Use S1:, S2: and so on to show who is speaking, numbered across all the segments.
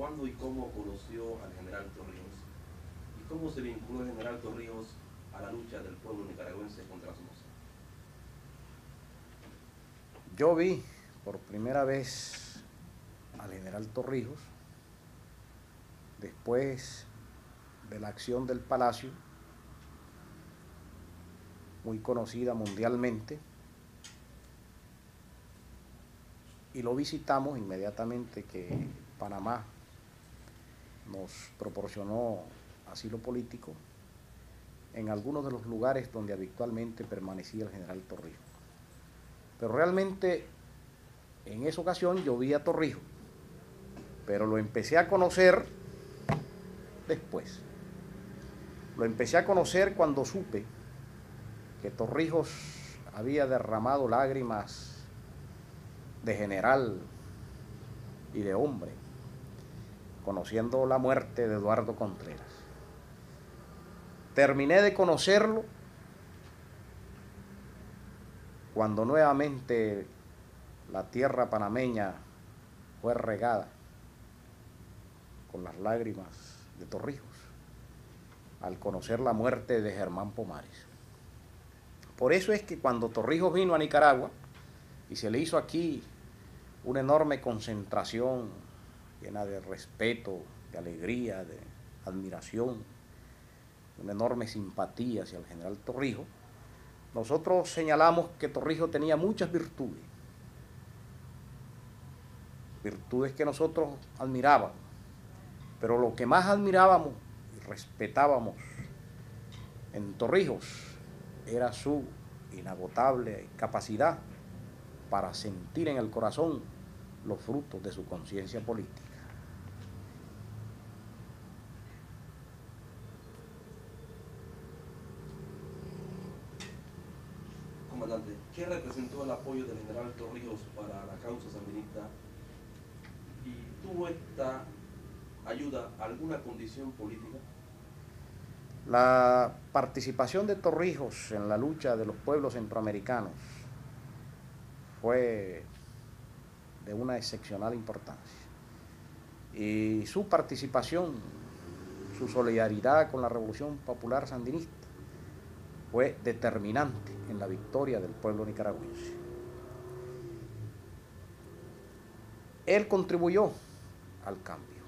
S1: ¿cuándo y cómo conoció al general Torrijos? ¿Y cómo se vinculó el general Torrijos a la lucha del pueblo nicaragüense contra Somoza?
S2: Yo vi por primera vez al general Torrijos después de la acción del Palacio, muy conocida mundialmente, y lo visitamos inmediatamente que Panamá nos proporcionó asilo político en algunos de los lugares donde habitualmente permanecía el general Torrijos. Pero realmente en esa ocasión yo vi a Torrijos, pero lo empecé a conocer después. Lo empecé a conocer cuando supe que Torrijos había derramado lágrimas de general y de hombre, conociendo la muerte de Eduardo Contreras. Terminé de conocerlo cuando nuevamente la tierra panameña fue regada con las lágrimas de Torrijos, al conocer la muerte de Germán Pomares. Por eso es que cuando Torrijos vino a Nicaragua y se le hizo aquí una enorme concentración llena de respeto, de alegría, de admiración, una enorme simpatía hacia el general Torrijos, nosotros señalamos que Torrijos tenía muchas virtudes, virtudes que nosotros admirábamos, pero lo que más admirábamos y respetábamos en Torrijos era su inagotable capacidad para sentir en el corazón los frutos de su conciencia política.
S1: Comandante, ¿qué representó el apoyo del general Torrijos para la causa sandinista? ¿Y tuvo esta ayuda alguna condición política?
S2: La participación de Torrijos en la lucha de los pueblos centroamericanos fue de una excepcional importancia. Y su participación, su solidaridad con la Revolución Popular Sandinista fue determinante en la victoria del pueblo nicaragüense. Él contribuyó al cambio.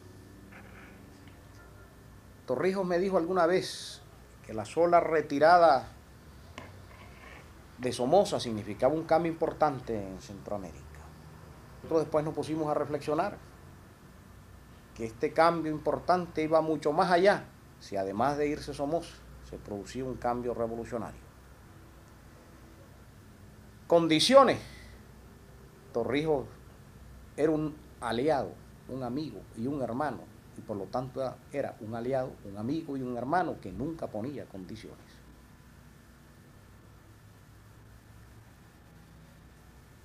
S2: Torrijos me dijo alguna vez que la sola retirada de Somoza significaba un cambio importante en Centroamérica. Nosotros después nos pusimos a reflexionar que este cambio importante iba mucho más allá, si además de irse Somoza, se producía un cambio revolucionario. Condiciones. Torrijos era un aliado, un amigo y un hermano, y por lo tanto era un aliado, un amigo y un hermano que nunca ponía condiciones.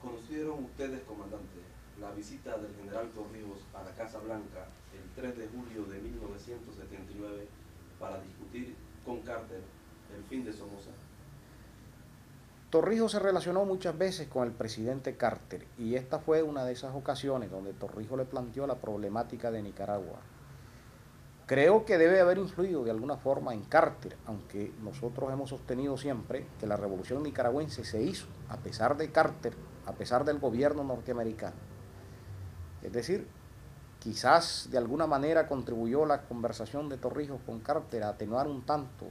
S1: ¿Conocieron ustedes, comandante, la visita del general Torrijos a la Casa Blanca el 3 de julio de 1979 para discutir con Carter el fin de Somoza?
S2: Torrijos se relacionó muchas veces con el presidente Carter y esta fue una de esas ocasiones donde Torrijos le planteó la problemática de Nicaragua. Creo que debe haber influido de alguna forma en Carter, aunque nosotros hemos sostenido siempre que la revolución nicaragüense se hizo a pesar de Carter, a pesar del gobierno norteamericano. Es decir, quizás de alguna manera contribuyó la conversación de Torrijos con Carter a atenuar un tanto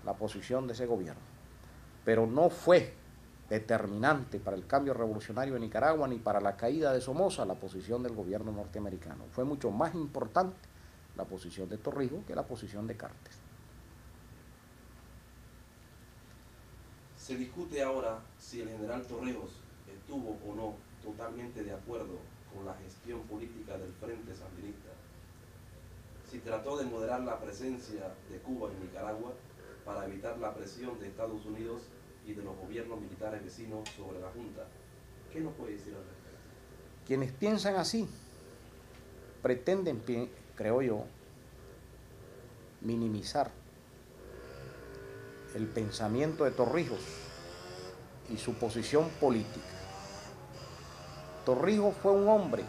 S2: la posición de ese gobierno, pero no fue determinante para el cambio revolucionario en Nicaragua ni para la caída de Somoza la posición del gobierno norteamericano. Fue mucho más importante la posición de Torrijos que la posición de Carter.
S1: Se discute ahora si el general Torrijos estuvo o no totalmente de acuerdo con la gestión política del Frente Sandinista, si trató de moderar la presencia de Cuba en Nicaragua para evitar la presión de Estados Unidos y de los gobiernos militares vecinos sobre la Junta. ¿Qué nos puede decir al respecto?
S2: Quienes piensan así pretenden, creo yo, minimizar el pensamiento de Torrijos y su posición política. Torrijos fue un hombre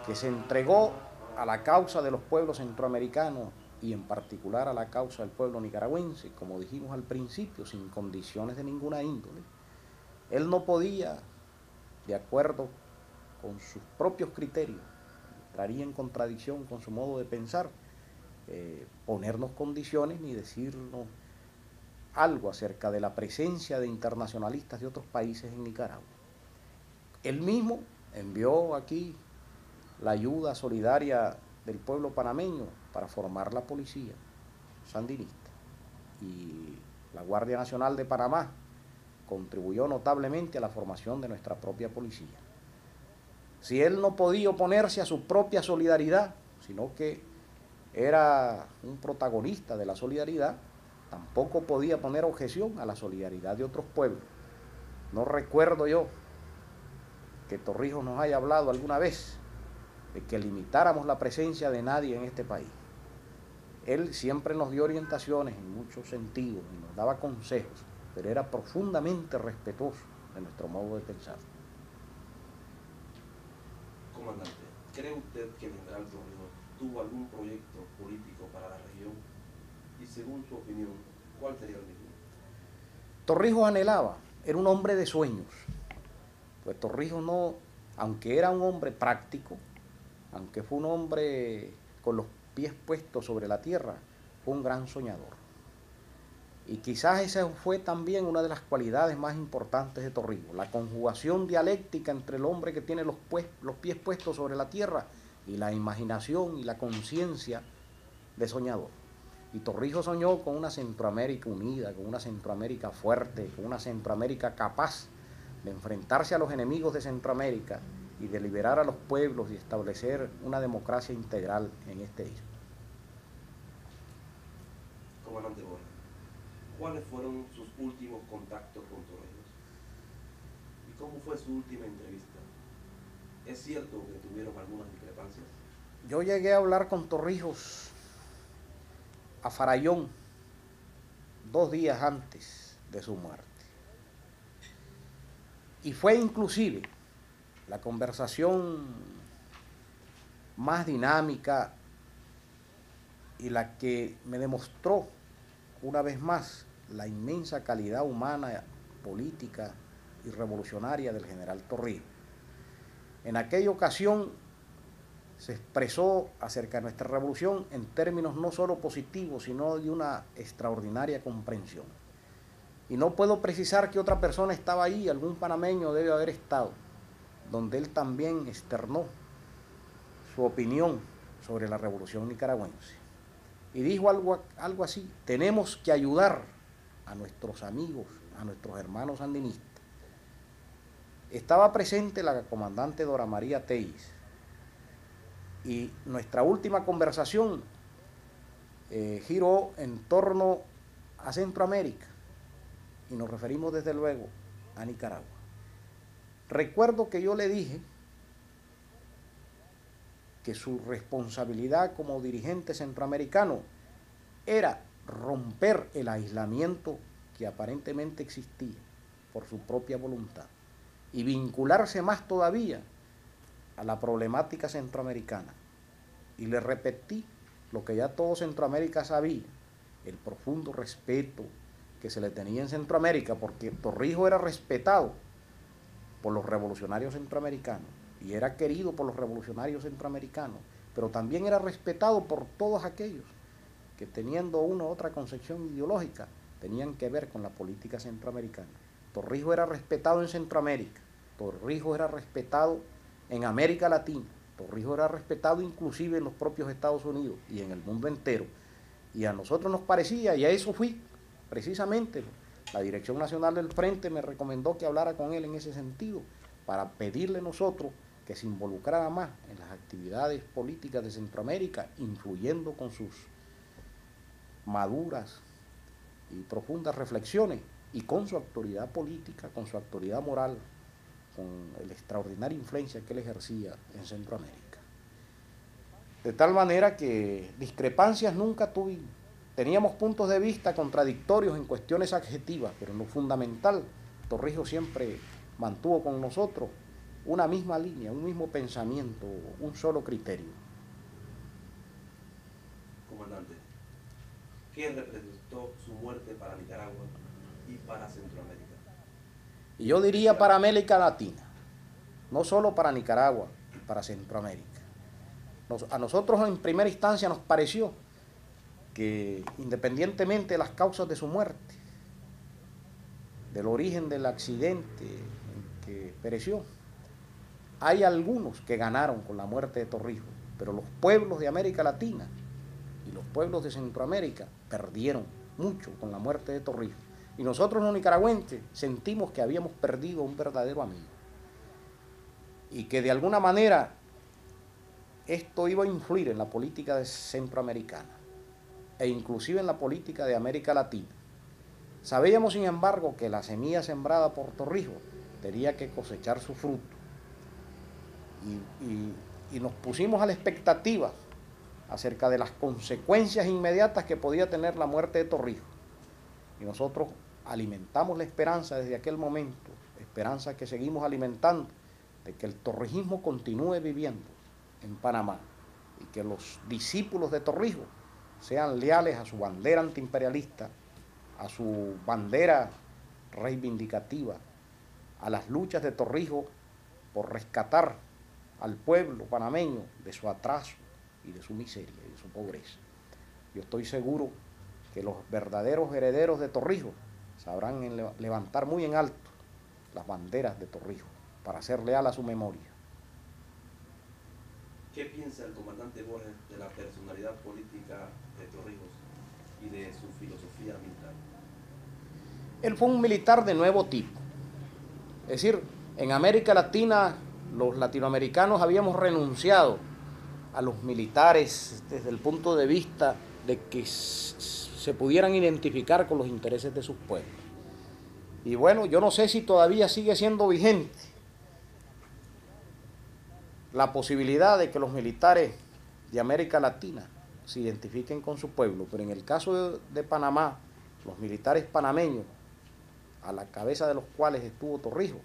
S2: que se entregó a la causa de los pueblos centroamericanos y en particular a la causa del pueblo nicaragüense, como dijimos al principio, sin condiciones de ninguna índole. Él no podía, de acuerdo con sus propios criterios, entraría en contradicción con su modo de pensar, ponernos condiciones ni decirnos algo acerca de la presencia de internacionalistas de otros países en Nicaragua. Él mismo envió aquí la ayuda solidaria del pueblo panameño para formar la policía sandinista, y la Guardia Nacional de Panamá contribuyó notablemente a la formación de nuestra propia policía. Si él no podía oponerse a su propia solidaridad, sino que era un protagonista de la solidaridad, tampoco podía poner objeción a la solidaridad de otros pueblos. No recuerdo yo que Torrijos nos haya hablado alguna vez de que limitáramos la presencia de nadie en este país. Él siempre nos dio orientaciones en muchos sentidos y nos daba consejos, pero era profundamente respetuoso de nuestro modo de pensar.
S1: Comandante, ¿cree usted que el general Torrijos tuvo algún proyecto político para la región? Y según su opinión, ¿cuál sería el mismo?
S2: Torrijos anhelaba, era un hombre de sueños. Pues Torrijos no, aunque era un hombre práctico, aunque fue un hombre con los pies puestos sobre la tierra, fue un gran soñador. Y quizás esa fue también una de las cualidades más importantes de Torrijos, la conjugación dialéctica entre el hombre que tiene los pies puestos sobre la tierra y la imaginación y la conciencia de soñador. Y Torrijos soñó con una Centroamérica unida, con una Centroamérica fuerte, con una Centroamérica capaz de enfrentarse a los enemigos de Centroamérica y de liberar a los pueblos y establecer una democracia integral en este istmo.
S1: Comandante Borja, ¿cuáles fueron sus últimos contactos con Torrijos? ¿Y cómo fue su última entrevista? ¿Es cierto que tuvieron algunas discrepancias?
S2: Yo llegué a hablar con Torrijos a Farallón 2 días antes de su muerte. Y fue inclusive la conversación más dinámica y la que me demostró una vez más la inmensa calidad humana, política y revolucionaria del general Torrijos. En aquella ocasión se expresó acerca de nuestra revolución en términos no solo positivos, sino de una extraordinaria comprensión. Y no puedo precisar que otra persona estaba ahí, algún panameño debe haber estado, donde él también externó su opinión sobre la revolución nicaragüense. Y dijo algo así: tenemos que ayudar a nuestros amigos, a nuestros hermanos sandinistas. Estaba presente la comandante Dora María Telles, y nuestra última conversación giró en torno a Centroamérica, y nos referimos desde luego a Nicaragua. Recuerdo que yo le dije que su responsabilidad como dirigente centroamericano era romper el aislamiento que aparentemente existía por su propia voluntad y vincularse más todavía a la problemática centroamericana. Y le repetí lo que ya todo Centroamérica sabía, el profundo respeto que se le tenía en Centroamérica, porque Torrijos era respetado por los revolucionarios centroamericanos y era querido por los revolucionarios centroamericanos, pero también era respetado por todos aquellos que, teniendo una u otra concepción ideológica, tenían que ver con la política centroamericana. Torrijos era respetado en Centroamérica, Torrijos era respetado en América Latina, Torrijos era respetado inclusive en los propios Estados Unidos y en el mundo entero. Y a nosotros nos parecía, y a eso fui, precisamente, la Dirección Nacional del Frente me recomendó que hablara con él en ese sentido, para pedirle nosotros que se involucrara más en las actividades políticas de Centroamérica, influyendo con sus maduras y profundas reflexiones y con su autoridad política, con su autoridad moral, con la extraordinaria influencia que él ejercía en Centroamérica. De tal manera que discrepancias nunca tuvimos. Teníamos puntos de vista contradictorios en cuestiones adjetivas, pero en lo fundamental, Torrijos siempre mantuvo con nosotros una misma línea, un mismo pensamiento, un solo criterio.
S1: ¿qué representó su muerte para Nicaragua y para Centroamérica?
S2: Y yo diría para América Latina, no solo para Nicaragua y para Centroamérica. A nosotros en primera instancia nos pareció que independientemente de las causas de su muerte, del origen del accidente en que pereció, hay algunos que ganaron con la muerte de Torrijos, pero los pueblos de América Latina y los pueblos de Centroamérica perdieron mucho con la muerte de Torrijos. Y nosotros los nicaragüenses sentimos que habíamos perdido un verdadero amigo y que de alguna manera esto iba a influir en la política centroamericana e inclusive en la política de América Latina. Sabíamos, sin embargo, que la semilla sembrada por Torrijos tenía que cosechar su fruto y nos pusimos a la expectativa acerca de las consecuencias inmediatas que podía tener la muerte de Torrijos. Y nosotros alimentamos la esperanza desde aquel momento, esperanza que seguimos alimentando, de que el torrijismo continúe viviendo en Panamá y que los discípulos de Torrijos sean leales a su bandera antiimperialista, a su bandera reivindicativa, a las luchas de Torrijos por rescatar al pueblo panameño de su atraso y de su miseria y de su pobreza. Yo estoy seguro que los verdaderos herederos de Torrijos sabrán levantar muy en alto las banderas de Torrijos para ser leal a su memoria.
S1: ¿Qué piensa el comandante Borges de la personalidad política de Torrijos y de su filosofía militar?
S2: Él fue un militar de nuevo tipo. Es decir, en América Latina los latinoamericanos habíamos renunciado a los militares desde el punto de vista de que se pudieran identificar con los intereses de sus pueblos. Y bueno, yo no sé si todavía sigue siendo vigente la posibilidad de que los militares de América Latina se identifiquen con su pueblo, pero en el caso de Panamá, los militares panameños, a la cabeza de los cuales estuvo Torrijos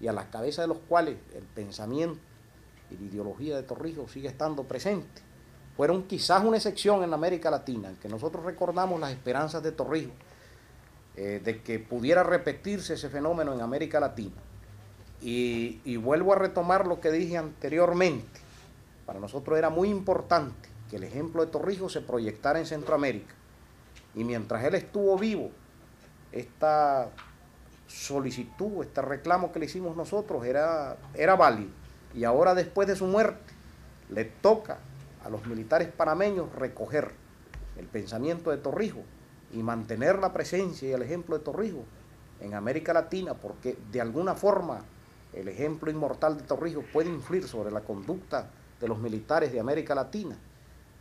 S2: y a la cabeza de los cuales el pensamiento y la ideología de Torrijos sigue estando presente, fueron quizás una excepción en América Latina, en que nosotros recordamos las esperanzas de Torrijos, de que pudiera repetirse ese fenómeno en América Latina. Y vuelvo a retomar lo que dije anteriormente. Para nosotros era muy importante que el ejemplo de Torrijos se proyectara en Centroamérica. Y mientras él estuvo vivo, esta solicitud, este reclamo que le hicimos nosotros era válido. Y ahora, después de su muerte, le toca a los militares panameños recoger el pensamiento de Torrijos y mantener la presencia y el ejemplo de Torrijos en América Latina, porque de alguna forma el ejemplo inmortal de Torrijos puede influir sobre la conducta de los militares de América Latina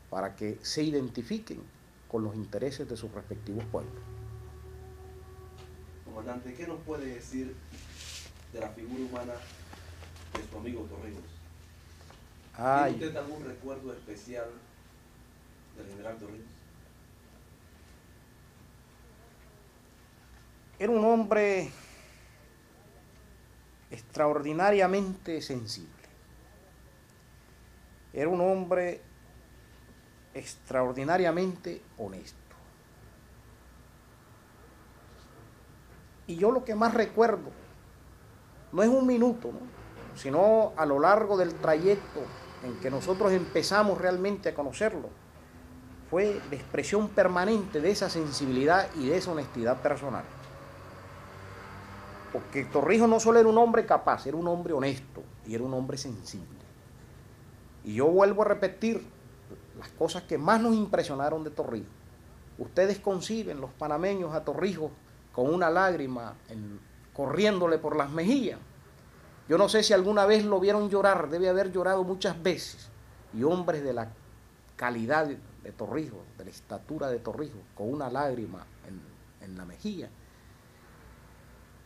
S2: para que se identifiquen con los intereses de sus respectivos pueblos.
S1: Comandante, ¿qué nos puede decir de la figura humana de su amigo Torrijos? ¿Tiene usted algún recuerdo especial del general Torrijos?
S2: Era un hombre extraordinariamente sensible. Era un hombre extraordinariamente honesto. Y yo lo que más recuerdo no es un minuto, ¿no?, sino a lo largo del trayecto en que nosotros empezamos realmente a conocerlo, fue la expresión permanente de esa sensibilidad y de esa honestidad personal. Porque Torrijos no solo era un hombre capaz, era un hombre honesto y era un hombre sensible. Y yo vuelvo a repetir las cosas que más nos impresionaron de Torrijos. Ustedes conciben, los panameños, a Torrijos con una lágrima corriéndole por las mejillas. Yo no sé si alguna vez lo vieron llorar, debe haber llorado muchas veces. Y hombres de la calidad de Torrijos, de la estatura de Torrijos, con una lágrima en la mejilla,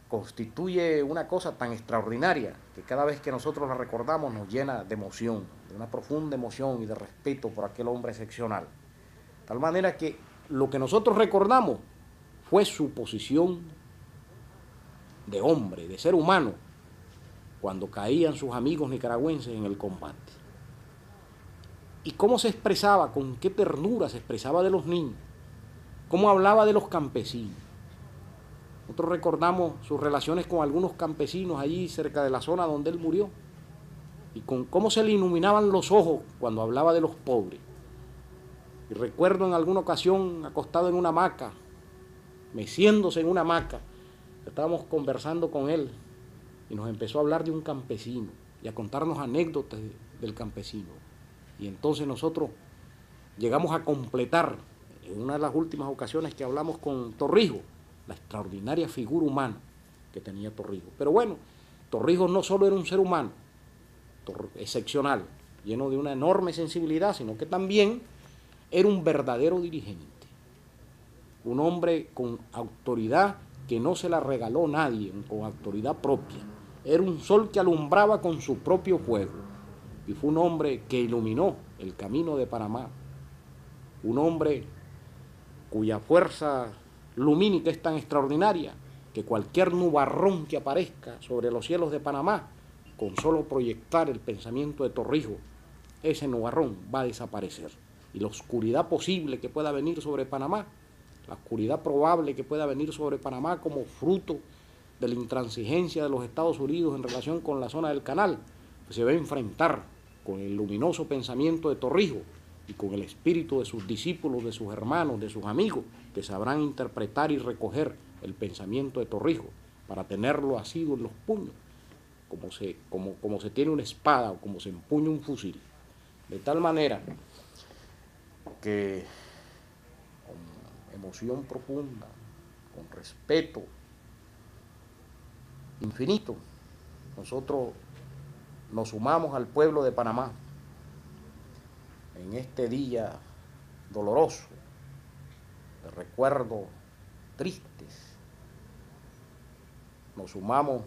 S2: constituye una cosa tan extraordinaria que cada vez que nosotros la recordamos nos llena de emoción, de una profunda emoción y de respeto por aquel hombre excepcional. De tal manera que lo que nosotros recordamos fue su posición de hombre, de ser humano, cuando caían sus amigos nicaragüenses en el combate. Y cómo se expresaba, con qué ternura se expresaba de los niños, cómo hablaba de los campesinos. Nosotros recordamos sus relaciones con algunos campesinos allí cerca de la zona donde él murió y con cómo se le iluminaban los ojos cuando hablaba de los pobres. Y recuerdo en alguna ocasión acostado en una hamaca, meciéndose en una hamaca, estábamos conversando con él y nos empezó a hablar de un campesino y a contarnos anécdotas del campesino. Y entonces nosotros llegamos a completar, en una de las últimas ocasiones que hablamos con Torrijos, la extraordinaria figura humana que tenía Torrijos. Pero bueno, Torrijos no solo era un ser humano excepcional, lleno de una enorme sensibilidad, sino que también era un verdadero dirigente, un hombre con autoridad que no se la regaló nadie, con autoridad propia. Era un sol que alumbraba con su propio fuego y fue un hombre que iluminó el camino de Panamá, un hombre cuya fuerza lumínica es tan extraordinaria que cualquier nubarrón que aparezca sobre los cielos de Panamá, con solo proyectar el pensamiento de Torrijos, ese nubarrón va a desaparecer. Y la oscuridad posible que pueda venir sobre Panamá, la oscuridad probable que pueda venir sobre Panamá como fruto de la intransigencia de los Estados Unidos en relación con la zona del canal, pues se va a enfrentar con el luminoso pensamiento de Torrijos y con el espíritu de sus discípulos, de sus hermanos, de sus amigos, que sabrán interpretar y recoger el pensamiento de Torrijos para tenerlo asido en los puños, como se tiene una espada o como se empuña un fusil. De tal manera que con emoción profunda, con respeto infinito, nosotros nos sumamos al pueblo de Panamá en este día doloroso, de recuerdos tristes. Nos sumamos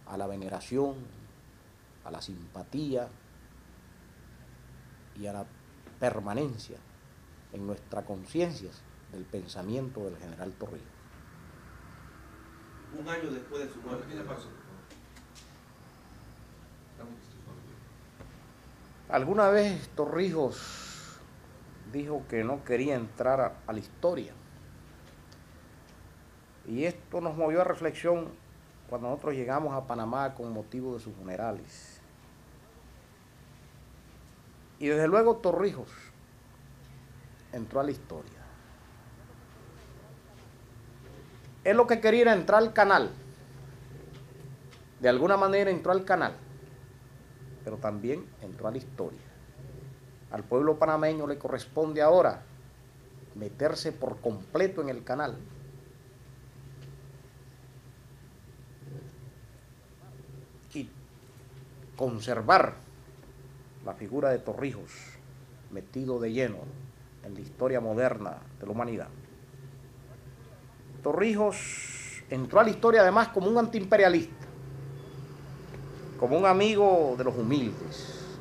S2: a la veneración, a la simpatía y a la permanencia en nuestras conciencias del pensamiento del general Torrijos.
S1: Un año después de su muerte,
S2: alguna vez Torrijos dijo que no quería entrar a la historia. Y esto nos movió a reflexión cuando nosotros llegamos a Panamá con motivo de sus funerales. Y desde luego Torrijos entró a la historia. Él lo que quería era entrar al canal. De alguna manera entró al canal, pero también entró a la historia. Al pueblo panameño le corresponde ahora meterse por completo en el canal. Y conservar la figura de Torrijos metido de lleno en la historia moderna de la humanidad. Torrijos entró a la historia además como un antiimperialista, como un amigo de los humildes,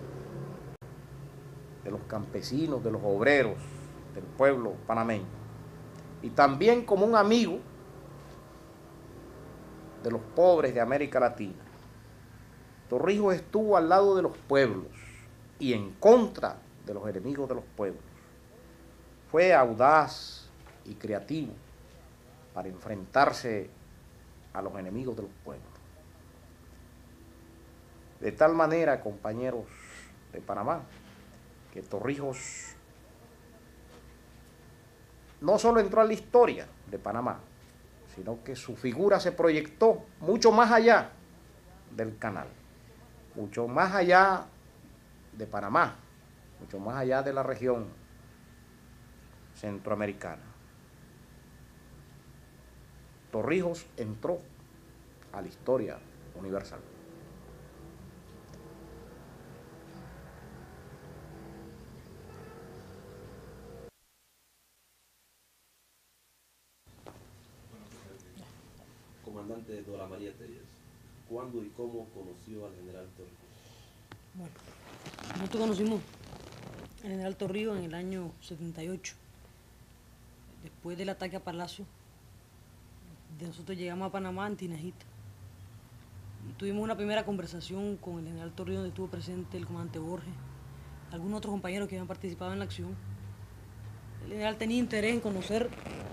S2: de los campesinos, de los obreros, del pueblo panameño, y también como un amigo de los pobres de América Latina. Torrijos estuvo al lado de los pueblos y en contra de los enemigos de los pueblos. Fue audaz y creativo para enfrentarse a los enemigos de los pueblos. De tal manera, compañeros de Panamá, que Torrijos no solo entró a la historia de Panamá, sino que su figura se proyectó mucho más allá del canal, mucho más allá de Panamá, mucho más allá de la región centroamericana. Torrijos entró a la historia universal.
S1: Comandante Dora María Telles, ¿cuándo y cómo conoció al general Torrijos?
S3: Bueno, nosotros conocimos al general Torrijos en el año 78. Después del ataque a Palacio, nosotros llegamos a Panamá en Tinajita. Y tuvimos una primera conversación con el general Torrijos, donde estuvo presente el comandante Borges, algunos otros compañeros que habían participado en la acción. El general tenía interés en conocer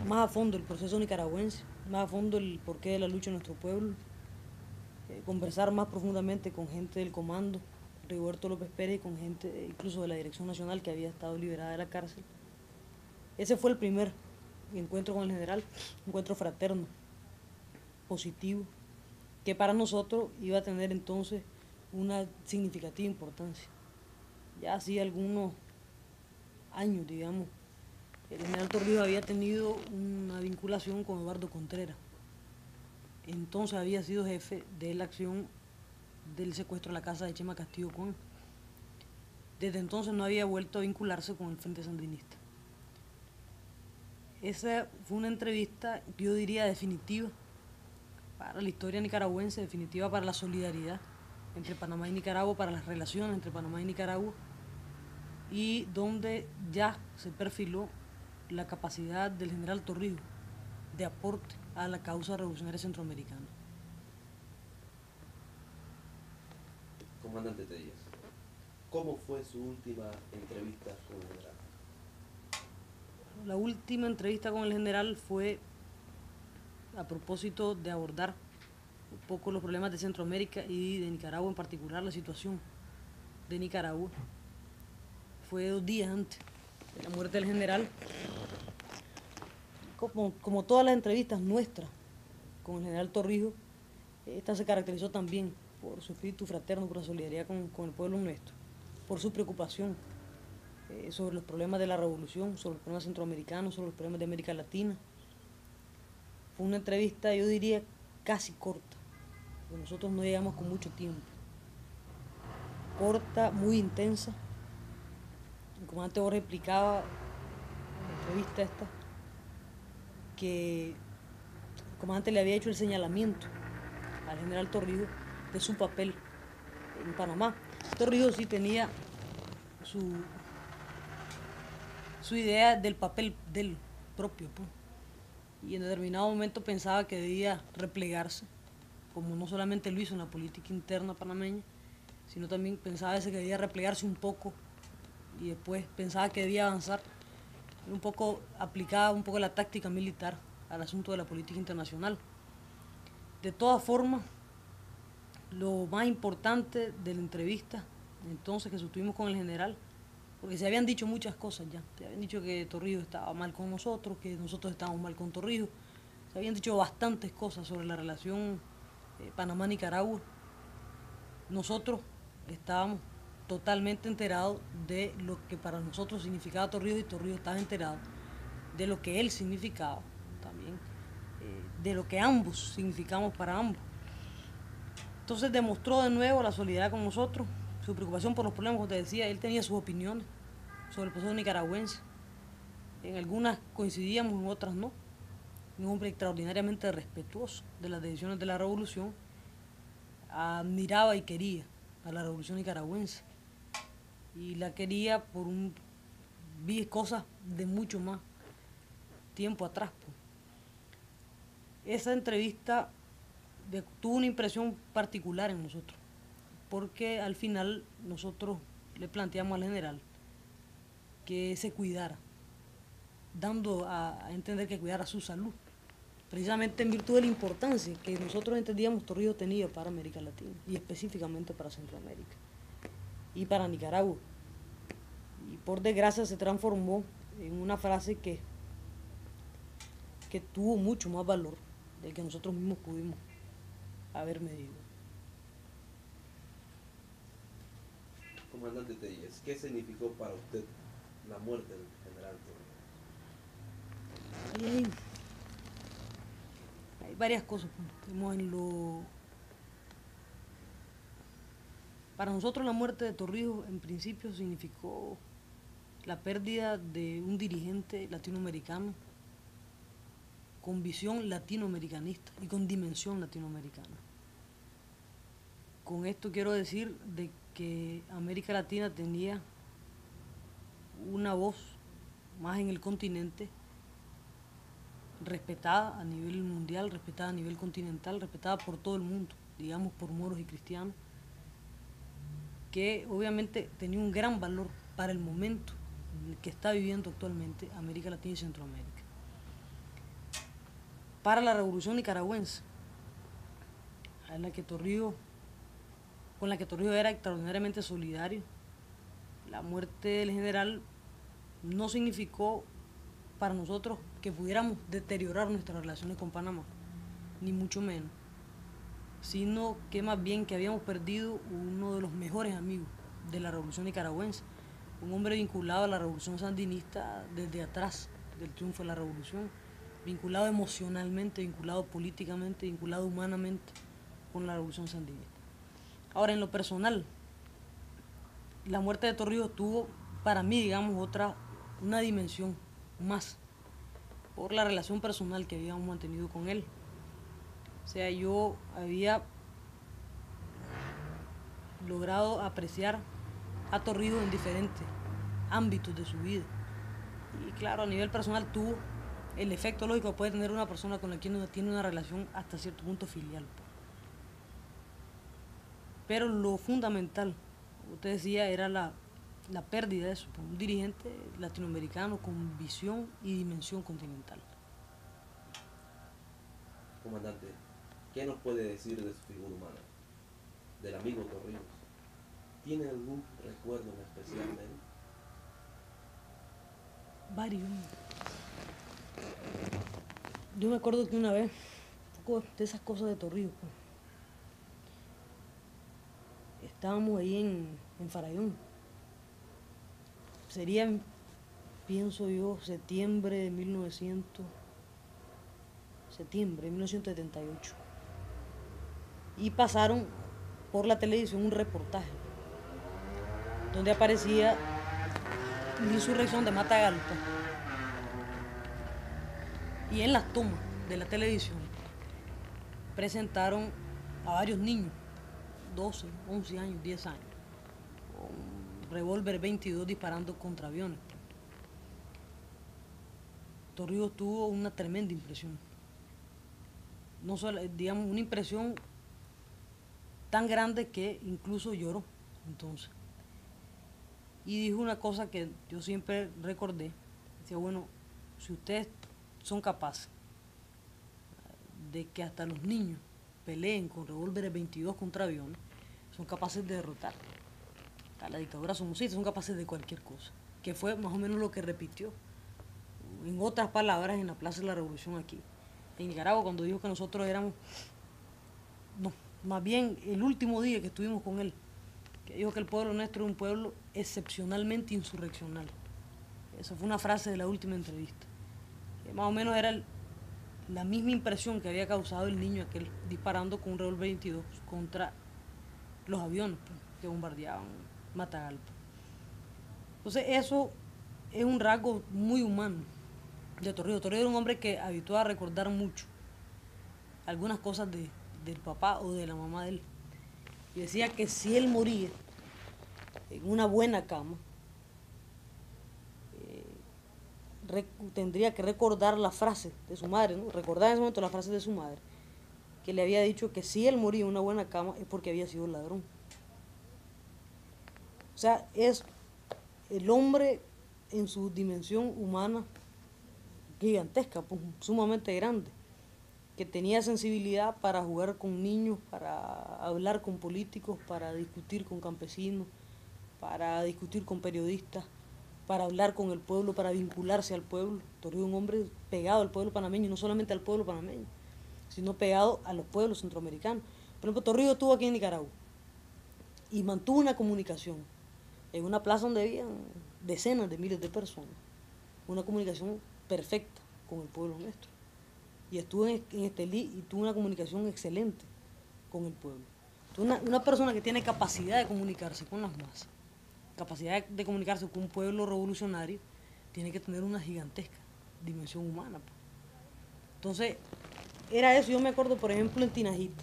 S3: más a fondo el proceso nicaragüense, más a fondo el porqué de la lucha de nuestro pueblo, conversar más profundamente con gente del comando, Rigoberto López Pérez, y con gente incluso de la Dirección Nacional que había estado liberada de la cárcel. Ese fue el primer encuentro con el general, un encuentro fraterno, positivo, que para nosotros iba a tener entonces una significativa importancia. Ya hacía algunos años, digamos, el general Torrijos había tenido una vinculación con Eduardo Contreras. Entonces había sido jefe de la acción del secuestro de la casa de Chema Castillo Juan. Desde entonces no había vuelto a vincularse con el Frente Sandinista. Esa fue una entrevista, yo diría, definitiva para la historia nicaragüense, definitiva para la solidaridad entre Panamá y Nicaragua, para las relaciones entre Panamá y Nicaragua, y donde ya se perfiló la capacidad del general Torrijos de aporte a la causa revolucionaria centroamericana.
S1: Comandante Telles, ¿cómo fue su última entrevista con el general?
S3: La última entrevista con el general fue a propósito de abordar un poco los problemas de Centroamérica y de Nicaragua en particular, la situación de Nicaragua. Fue 2 días antes de la muerte del general. Como todas las entrevistas nuestras con el general Torrijos, esta se caracterizó también por su espíritu fraterno, por la solidaridad con el pueblo nuestro, por su preocupación sobre los problemas de la revolución, sobre los problemas centroamericanos, sobre los problemas de América Latina. Fue una entrevista, yo diría, casi corta, porque nosotros no llegamos con mucho tiempo. Corta, muy intensa. El comandante Borges explicaba en la entrevista esta que el comandante le había hecho el señalamiento al general Torrijos de su papel en Panamá. Torrijos sí tenía su idea del papel del propio, pues, y en determinado momento pensaba que debía replegarse, como no solamente lo hizo en la política interna panameña, sino también pensaba que debía replegarse un poco y después pensaba que debía avanzar. Un poco aplicaba un poco la táctica militar al asunto de la política internacional. De todas formas, lo más importante de la entrevista entonces que sostuvimos con el general, porque se habían dicho muchas cosas ya, se habían dicho que Torrijos estaba mal con nosotros, que nosotros estábamos mal con Torrijos, se habían dicho bastantes cosas sobre la relación Panamá-Nicaragua. Nosotros estábamos totalmente enterados de lo que para nosotros significaba Torrijos, y Torrijos estaba enterado de lo que él significaba también, de lo que ambos significamos para ambos. Entonces demostró de nuevo la solidaridad con nosotros, su preocupación por los problemas, como te decía. Él tenía sus opiniones sobre el proceso nicaragüense. En algunas coincidíamos, en otras no. Un hombre extraordinariamente respetuoso de las decisiones de la revolución. Admiraba y quería a la revolución nicaragüense. Y la quería vi cosas de mucho más tiempo atrás, pues. Esa entrevista tuvo una impresión particular en nosotros, porque al final nosotros le planteamos al general que se cuidara, dando a entender que cuidara su salud, precisamente en virtud de la importancia que nosotros entendíamos Torrijos tenía para América Latina y específicamente para Centroamérica y para Nicaragua. Y por desgracia se transformó en una frase que tuvo mucho más valor del que nosotros mismos pudimos haber medido.
S1: Comandante Telles, ¿qué significó para usted la muerte del general Torrijos?
S3: Hay varias cosas. Para nosotros la muerte de Torrijos en principio significó la pérdida de un dirigente latinoamericano con visión latinoamericanista y con dimensión latinoamericana. Con esto quiero decir de que América Latina tenía una voz más en el continente, respetada a nivel mundial, respetada a nivel continental, respetada por todo el mundo, digamos por moros y cristianos, que obviamente tenía un gran valor para el momento que está viviendo actualmente América Latina y Centroamérica. Para la revolución nicaragüense, con la que Torrijos era extraordinariamente solidario, la muerte del general no significó para nosotros que pudiéramos deteriorar nuestras relaciones con Panamá, ni mucho menos, sino que más bien que habíamos perdido uno de los mejores amigos de la revolución nicaragüense, un hombre vinculado a la revolución sandinista desde atrás del triunfo de la revolución, vinculado emocionalmente, vinculado políticamente, vinculado humanamente con la revolución sandinista. Ahora, en lo personal, la muerte de Torrijos tuvo para mí, digamos, una dimensión más por la relación personal que habíamos mantenido con él. O sea, yo había logrado apreciar a Torrijos en diferentes ámbitos de su vida. Y claro, a nivel personal tuvo el efecto lógico que puede tener una persona con la que uno tiene una relación hasta cierto punto filial. Pero lo fundamental, como usted decía, era la pérdida de eso, un dirigente latinoamericano con visión y dimensión continental.
S1: Comandante, ¿qué nos puede decir de su figura humana, del amigo Torrijos? ¿Tiene algún recuerdo en especial de él?
S3: Varios. Yo me acuerdo que una vez, un poco de esas cosas de Torrijos, pues, estábamos ahí en Farallón. Sería, pienso yo, septiembre de 1978. Y pasaron por la televisión un reportaje donde aparecía la insurrección de Matagalpa. Y en las tomas de la televisión presentaron a varios niños, 12, 11 años, 10 años, con revólver 22 disparando contra aviones. Torrijos tuvo una tremenda impresión. No solo, digamos, una impresión tan grande que incluso lloró entonces. Y dijo una cosa que yo siempre recordé. Decía, bueno, si ustedes son capaces de que hasta los niños peleen con revólveres 22 contra aviones, son capaces de derrotar a la dictadura somocista, son capaces de cualquier cosa. Que fue más o menos lo que repitió, en otras palabras, en la Plaza de la Revolución aquí, en Nicaragua, cuando dijo que nosotros éramos, no, más bien el último día que estuvimos con él, que dijo que el pueblo nuestro es un pueblo excepcionalmente insurreccional. Esa fue una frase de la última entrevista. Más o menos era la misma impresión que había causado el niño aquel disparando con un revólver 22 contra los aviones, pues, que bombardeaban Matagalpa. Entonces eso es un rasgo muy humano de Torrijos. Torrijos era un hombre que habituó a recordar mucho algunas cosas del papá o de la mamá de él. Y decía que si él moría en una buena cama, tendría que recordar la frase de su madre, ¿no? Recordar en ese momento la frase de su madre, que le había dicho que si él moría en una buena cama es porque había sido ladrón. O sea, es el hombre en su dimensión humana gigantesca, pues, sumamente grande, que tenía sensibilidad para jugar con niños, para hablar con políticos, para discutir con campesinos, para discutir con periodistas, para hablar con el pueblo, para vincularse al pueblo. Torrijos es un hombre pegado al pueblo panameño, y no solamente al pueblo panameño, sino pegado a los pueblos centroamericanos. Por ejemplo, Torrijos estuvo aquí en Nicaragua y mantuvo una comunicación en una plaza donde había decenas de miles de personas, una comunicación perfecta con el pueblo nuestro. Y estuvo en Estelí y tuvo una comunicación excelente con el pueblo. Una persona que tiene capacidad de comunicarse con las masas, capacidad de comunicarse con un pueblo revolucionario, tiene que tener una gigantesca dimensión humana, pues. Entonces, era eso. Yo me acuerdo, por ejemplo, en Tinajita.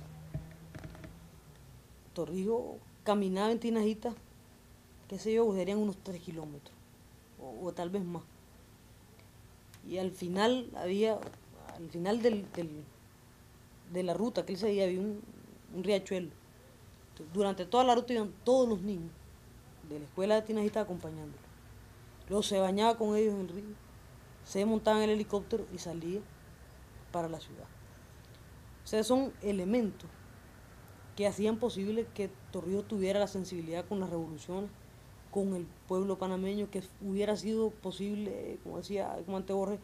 S3: Torrijos caminaba en Tinajita, qué sé yo, serían unos 3 kilómetros, o tal vez más. Y al final de la ruta que él seguía había un riachuelo. Entonces, durante toda la ruta iban todos los niños de la escuela de Tinajita acompañándolo. Luego se bañaba con ellos en el río, se montaba en el helicóptero y salía para la ciudad. O sea, son elementos que hacían posible que Torrijos tuviera la sensibilidad con las revoluciones, con el pueblo panameño, que hubiera sido posible, como decía el comandante Borges,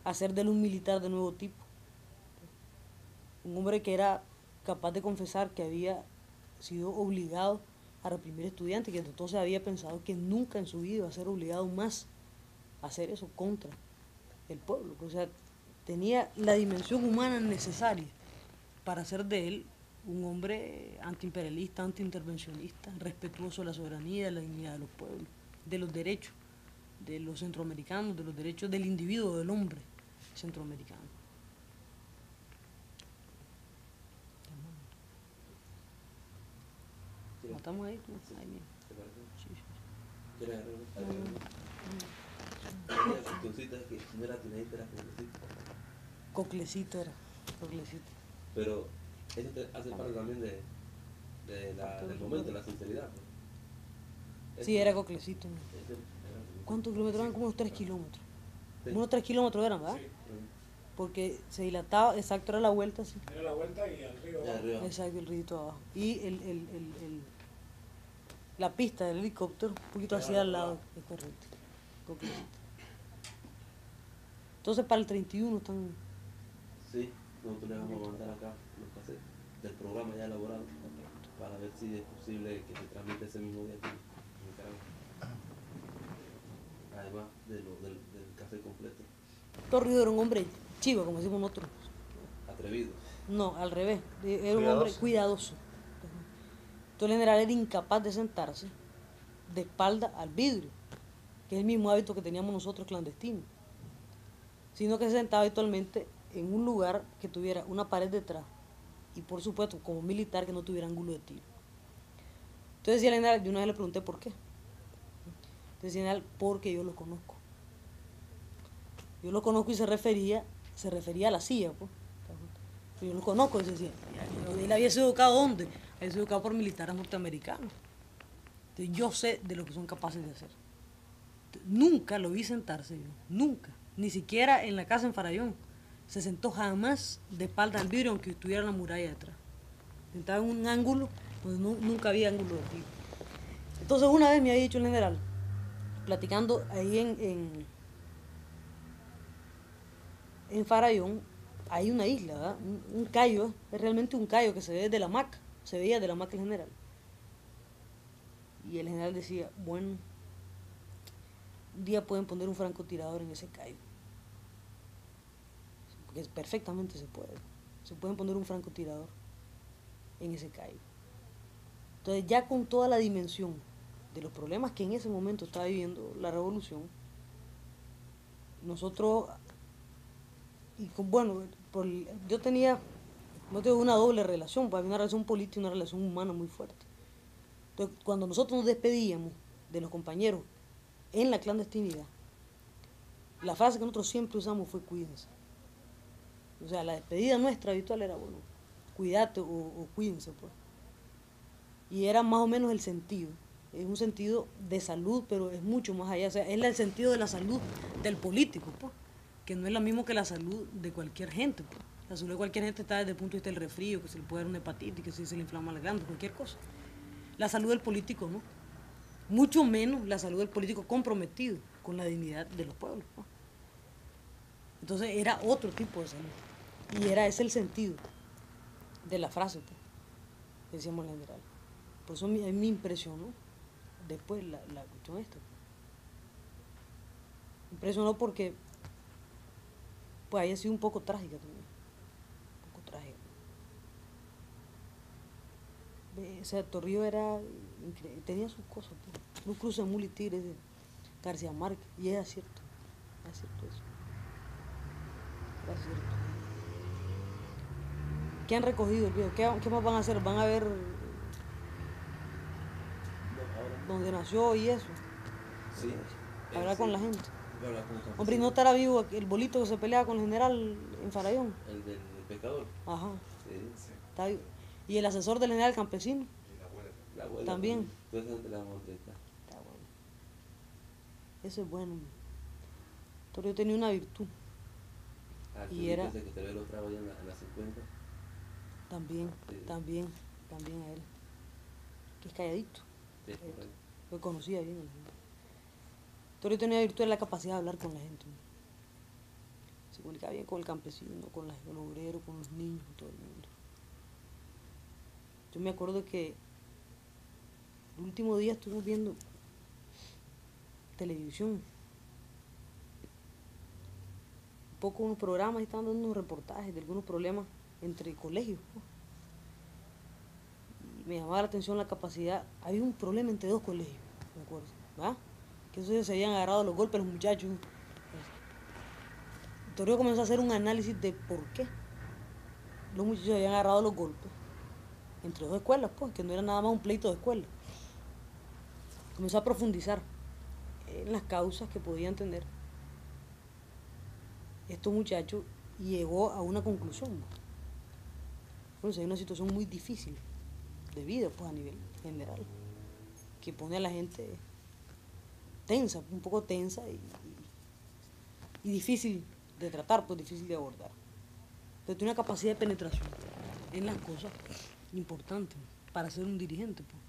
S3: hacer de él un militar de nuevo tipo. Un hombre que era capaz de confesar que había sido obligado a reprimir estudiantes, que entonces había pensado que nunca en su vida iba a ser obligado más a hacer eso contra el pueblo. O sea, tenía la dimensión humana necesaria para hacer de él un hombre antiimperialista, antiintervencionista, respetuoso de la soberanía, de la dignidad de los pueblos, de los derechos de los centroamericanos, de los derechos del individuo, del hombre centroamericano. ¿Matamos ahí? Ahí mismo.
S1: ¿Te parece?
S3: Sí, sí.
S1: ¿Quieres agregar? Tu cita que no era tunadita, era
S3: Coclecito era, coclecito.
S1: Pero eso te hace parte también del momento, de la sinceridad. Pues.
S3: Sí, era coclecito. ¿No? ¿Cuántos kilómetros eran? Como unos 3 kilómetros. Sí. Unos 3 kilómetros eran, ¿verdad? Sí. Porque se dilataba, exacto, era la vuelta, sí.
S4: Era la vuelta y al río abajo.
S3: Exacto, el río abajo. Y la pista del helicóptero, un poquito hacia al lado, es correcto. Coclecito. Entonces para el 31 están...
S1: Sí, nosotros le vamos a mandar acá los cassettes del programa ya elaborado para ver si es posible que se transmita ese mismo día aquí en Nicaragua. Además del cassette completo.
S3: Torrijos era un hombre chivo, como decimos nosotros.
S1: Atrevido.
S3: No, al revés, era un hombre cuidadoso. Entonces el general era incapaz de sentarse de espalda al vidrio, que es el mismo hábito que teníamos nosotros clandestinos, sino que se sentaba habitualmente en un lugar que tuviera una pared detrás y por supuesto como militar que no tuviera ángulo de tiro. Entonces decía el general, yo una vez le pregunté por qué. Entonces decía el general, porque yo lo conozco. Yo lo conozco y se refería a la CIA, pues. Yo lo conozco, y decía, él había sido educado ¿dónde? Había sido educado por militares norteamericanos. Entonces yo sé de lo que son capaces de hacer. Entonces, nunca lo vi sentarse yo, nunca. Ni siquiera en la casa en Farallón. Se sentó jamás de espalda al vidrio, aunque estuviera la muralla detrás. Sentaba en un ángulo donde nunca había ángulo de tiro. Entonces una vez me había dicho el general, platicando ahí en Farallón, hay una isla, ¿verdad? Un cayo, es realmente un cayo que se ve desde la hamaca, se veía de la hamaca el general. Y el general decía, bueno, un día pueden poner un francotirador en ese cayo. Porque perfectamente se puede. Se pueden poner un francotirador en ese cayo. Entonces ya con toda la dimensión de los problemas que en ese momento estaba viviendo la revolución, nosotros, y bueno, yo tenía una doble relación, pues había una relación política y una relación humana muy fuerte. Entonces cuando nosotros nos despedíamos de los compañeros en la clandestinidad, la frase que nosotros siempre usamos fue cuídense. O sea, la despedida nuestra habitual era, bueno, cuídate o cuídense, pues. Y era más o menos el sentido. Es un sentido de salud, pero es mucho más allá. O sea, es el sentido de la salud del político, pues, que no es lo mismo que la salud de cualquier gente, pues. La salud de cualquier gente está desde el punto de vista del resfrío, que se le puede dar una hepatitis, que se le inflama la glándula, cualquier cosa. La salud del político, ¿no? Mucho menos la salud del político comprometido con la dignidad de los pueblos, pues. Entonces era otro tipo de salud. Y era ese el sentido de la frase, pues, que decíamos en general. Por eso a mí me impresionó después la cuestión esta. Me impresionó porque pues haya sido un poco trágica también. Un poco trágica. O sea, Torrijos era increíble, tenía sus cosas, pues. Un cruce de mula y tigre de García Márquez. Y es cierto eso. Es cierto. ¿Qué han recogido el viejo? ¿Qué más van a hacer? ¿Van a ver donde nació y eso?
S1: Sí.
S3: Hablar con la gente.
S1: Con
S3: Hombre, ¿y no estará vivo el bolito que se pelea con el general en Farallón?
S1: el del pescador.
S3: Ajá.
S1: Sí.
S3: Está vivo. ¿Y el asesor del general campesino?
S1: La abuela
S3: También.
S1: Entonces, ¿dónde la vamos a entrevistar?
S3: Está bueno. Eso es bueno. Torrijos tenía una virtud. Y era...
S1: que usted ve los tragos allá en la 50.
S3: También,
S1: Sí.
S3: también a él. Que es calladito.
S1: Sí, correcto.
S3: Lo conocía bien. Torrijos tenía virtud de la capacidad de hablar con la gente. Se comunicaba bien con el campesino, con los obreros, con los niños, con todo el mundo. Yo me acuerdo que el último día estuvimos viendo televisión. Un poco unos programas y estaban dando unos reportajes de algunos problemas entre colegios. Y me llamaba la atención la capacidad. Había un problema entre dos colegios, me acuerdo, ¿verdad? Que esos se habían agarrado los golpes los muchachos. Torrijos comenzó a hacer un análisis de por qué los muchachos habían agarrado los golpes entre dos escuelas, pues, que no era nada más un pleito de escuela. Comenzó a profundizar en las causas que podían tener estos muchachos y llegó a una conclusión. Pues hay una situación muy difícil de vida, pues, a nivel general, que pone a la gente tensa, un poco tensa y difícil de tratar, pues difícil de abordar. Pero tiene una capacidad de penetración en las cosas importante para ser un dirigente, pues.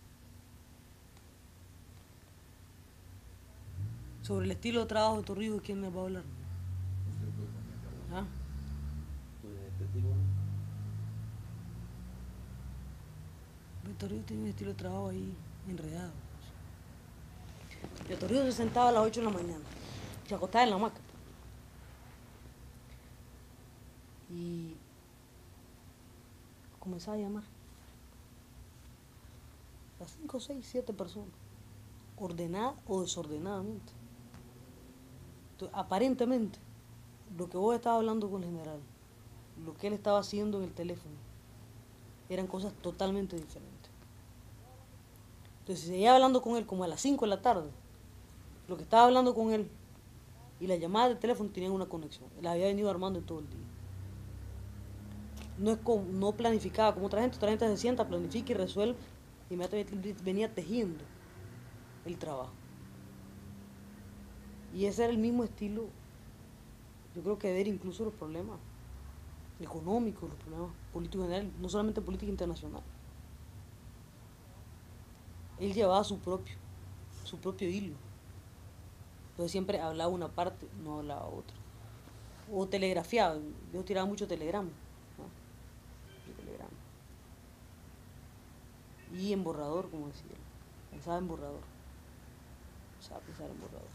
S3: Sobre el estilo de trabajo de Torrijos, ¿quién me va a hablar? ¿Ah? Torrijos tiene un estilo de trabajo ahí enredado. Y Torrijos se sentaba a las 8 de la mañana, se acostaba en la hamaca. Y comenzaba a llamar a 5, 6, 7 personas, ordenada o desordenadamente. Entonces, aparentemente, lo que vos estabas hablando con el general, lo que él estaba haciendo en el teléfono, eran cosas totalmente diferentes. Entonces, si seguía hablando con él como a las 5 de la tarde, lo que estaba hablando con él y las llamadas de teléfono tenían una conexión. Él había venido armando todo el día. No planificaba como otra gente se sienta, planifica y resuelve, y inmediatamente venía tejiendo el trabajo. Y ese era el mismo estilo, yo creo que de ver incluso los problemas económicos, los problemas políticos en general, no solamente política internacional. Él llevaba su propio hilo. Entonces siempre hablaba una parte, no hablaba otra. O telegrafiaba, yo tiraba mucho telegrama. Y en borrador, como decía él. Pensaba en borrador. Pensaba pensar en borrador.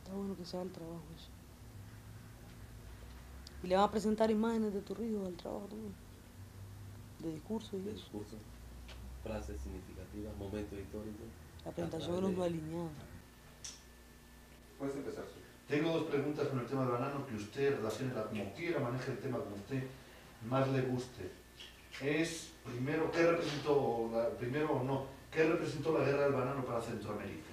S3: Está bueno que sea el trabajo eso. Y le van a presentar imágenes de Torrijos al trabajo también. De discurso y eso.
S1: Discurso, frases significativas, momentos históricos.
S3: La presentación de los no alineados.
S1: Puedes empezar.
S5: Tengo dos preguntas con el tema del banano que usted relacione como quiera, maneje el tema como usted más le guste. Es, primero, ¿qué representó la guerra del banano para Centroamérica?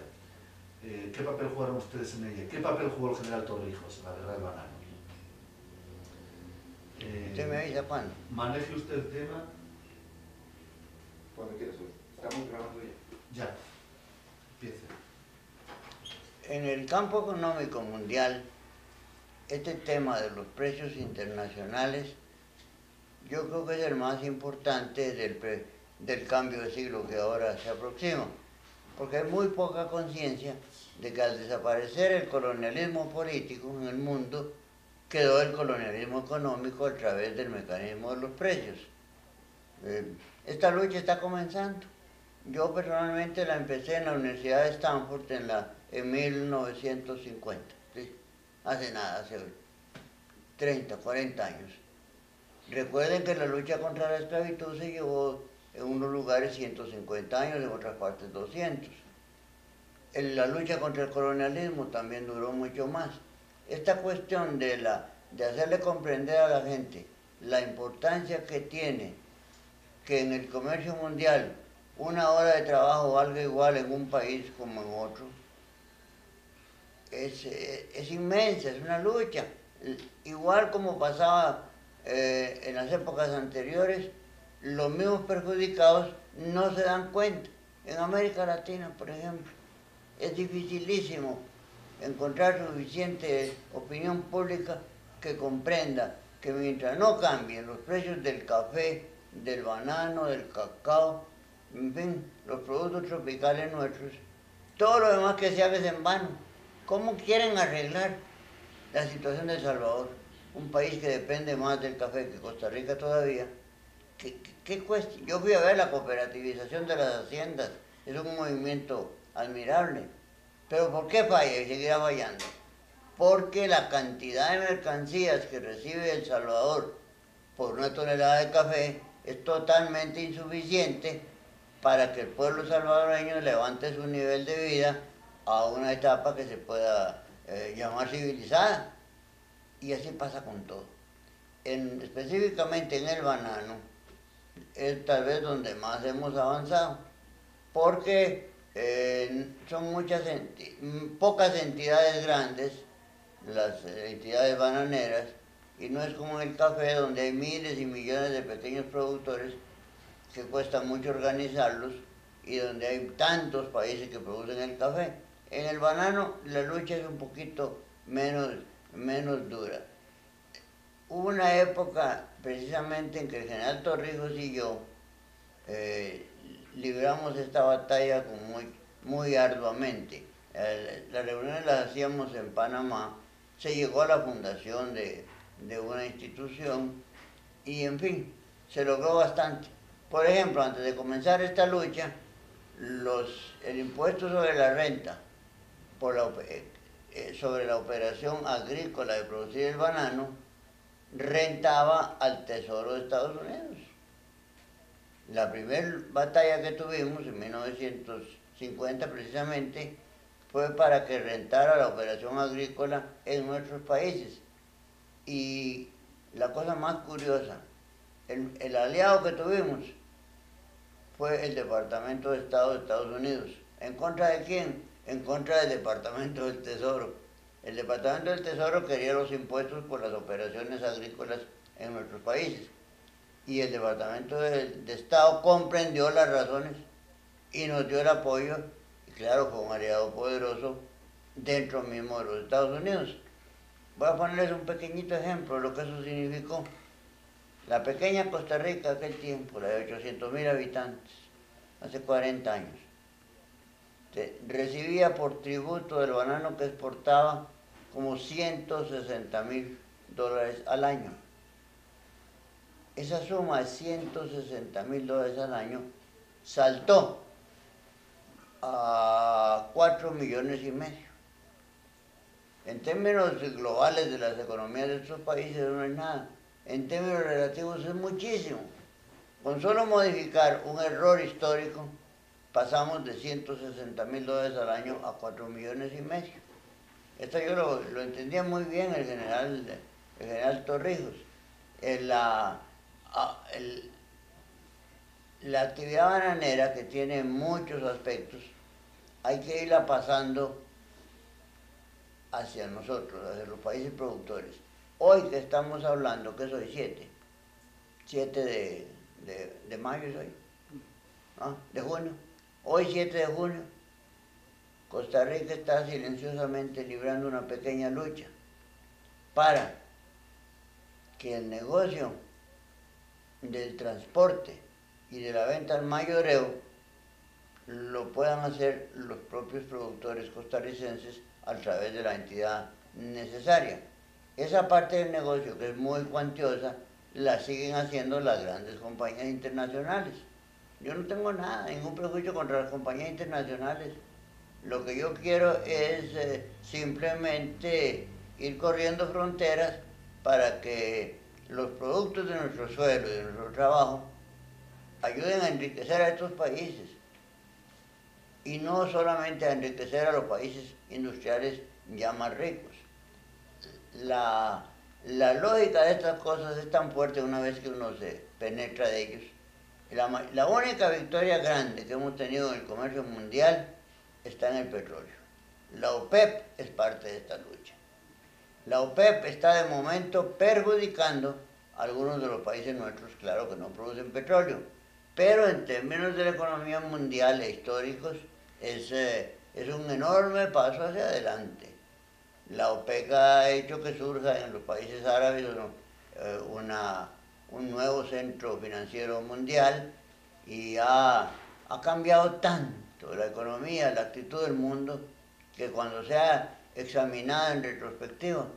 S5: ¿Qué papel jugaron ustedes en ella? ¿Qué papel jugó el general Torrijos en la guerra del banano?
S6: ¿Usted me avisa cuándo?
S5: Maneje usted el tema.
S1: Cuando quieras, estamos grabando ya.
S5: Ya, empiece.
S6: En el campo económico mundial, este tema de los precios internacionales, yo creo que es el más importante del cambio de siglo que ahora se aproxima, porque hay muy poca conciencia de que al desaparecer el colonialismo político en el mundo, quedó el colonialismo económico a través del mecanismo de los precios. Esta lucha está comenzando. Yo personalmente la empecé en la Universidad de Stanford en 1950, ¿sí? Hace nada, hace 30, 40 años. Recuerden que la lucha contra la esclavitud se llevó en unos lugares 150 años, en otras partes 200. La lucha contra el colonialismo también duró mucho más. Esta cuestión de hacerle comprender a la gente la importancia que tiene que en el comercio mundial una hora de trabajo valga igual en un país como en otro, es inmensa, es una lucha. Igual como pasaba en las épocas anteriores, los mismos perjudicados no se dan cuenta. En América Latina, por ejemplo, es dificilísimo encontrar suficiente opinión pública que comprenda que mientras no cambien los precios del café, del banano, del cacao, en fin, los productos tropicales nuestros, todo lo demás que se haga es en vano. ¿Cómo quieren arreglar la situación de El Salvador? Un país que depende más del café que Costa Rica todavía. ¿Qué cuesta? Yo fui a ver la cooperativización de las haciendas, es un movimiento admirable. Pero ¿por qué falla y seguirá fallando? Porque la cantidad de mercancías que recibe El Salvador por una tonelada de café es totalmente insuficiente para que el pueblo salvadoreño levante su nivel de vida a una etapa que se pueda llamar civilizada. Y así pasa con todo. Específicamente en el banano, es tal vez donde más hemos avanzado, porque son pocas entidades grandes, las entidades bananeras, y no es como en el café donde hay miles y millones de pequeños productores que cuesta mucho organizarlos y donde hay tantos países que producen el café. En el banano la lucha es un poquito menos dura. Hubo una época precisamente en que el general Torrijos y yo libramos esta batalla muy arduamente. Las reuniones las hacíamos en Panamá, se llegó a la fundación de una institución y en fin, se logró bastante. Por ejemplo, antes de comenzar esta lucha, el impuesto sobre la renta sobre la operación agrícola de producir el banano rentaba al Tesoro de Estados Unidos. La primera batalla que tuvimos en 1950 precisamente fue para que rentara la operación agrícola en nuestros países. Y la cosa más curiosa, el aliado que tuvimos fue el Departamento de Estado de Estados Unidos. ¿En contra de quién? En contra del Departamento del Tesoro. El Departamento del Tesoro quería los impuestos por las operaciones agrícolas en nuestros países. Y el Departamento de Estado comprendió las razones y nos dio el apoyo. Y claro, fue un aliado poderoso dentro mismo de los Estados Unidos. Voy a ponerles un pequeñito ejemplo de lo que eso significó. La pequeña Costa Rica, aquel tiempo, la de 800,000 habitantes, hace 40 años, recibía por tributo del banano que exportaba como $160,000 al año. Esa suma de $160,000 al año saltó a 4,5 millones. En términos globales de las economías de estos países no es nada. En términos relativos es muchísimo. Con solo modificar un error histórico, pasamos de $160,000 al año a 4,5 millones. Esto yo lo entendía muy bien el general Torrijos. La actividad bananera, que tiene muchos aspectos, hay que irla pasando hacia nosotros, hacia los países productores. Hoy que estamos hablando, que soy 7 de mayo es hoy, ¿no? De junio, hoy 7 de junio, Costa Rica está silenciosamente librando una pequeña lucha para que el negocio del transporte y de la venta al mayoreo lo puedan hacer los propios productores costarricenses a través de la entidad necesaria. Esa parte del negocio, que es muy cuantiosa, la siguen haciendo las grandes compañías internacionales. Yo no tengo ningún prejuicio contra las compañías internacionales. Lo que yo quiero es simplemente ir corriendo fronteras para que los productos de nuestro suelo y de nuestro trabajo ayuden a enriquecer a estos países y no solamente a enriquecer a los países industriales ya más ricos. La lógica de estas cosas es tan fuerte una vez que uno se penetra de ellos. La única victoria grande que hemos tenido en el comercio mundial está en el petróleo. La OPEP es parte de esta lucha. La OPEP está de momento perjudicando a algunos de los países nuestros, claro que no producen petróleo, pero en términos de la economía mundial e históricos es es un enorme paso hacia adelante. La OPEC ha hecho que surja en los países árabes un nuevo centro financiero mundial y ha cambiado tanto la economía, la actitud del mundo, que cuando sea examinada en retrospectiva,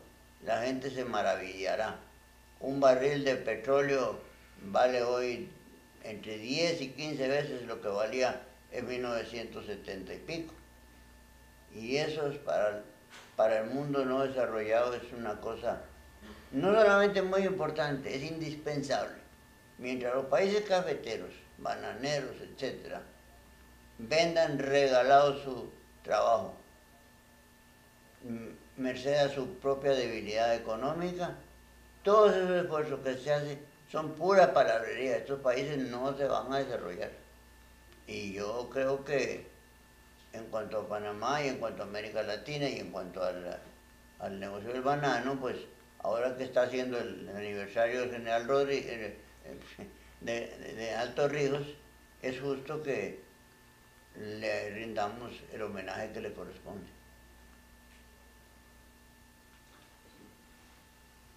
S6: la gente se maravillará. Un barril de petróleo vale hoy entre 10 y 15 veces lo que valía en 1970 y pico. Y eso es para el mundo no desarrollado es una cosa no solamente muy importante, es indispensable. Mientras los países cafeteros, bananeros, etc., vendan regalado su trabajo, merced a su propia debilidad económica, todos esos esfuerzos que se hacen son pura palabrería. Estos países no se van a desarrollar. Y yo creo que en cuanto a Panamá y en cuanto a América Latina y en cuanto al negocio del banano, pues ahora que está haciendo el aniversario del general Rodríguez, de Altos Ríos, es justo que le rindamos el homenaje que le corresponde.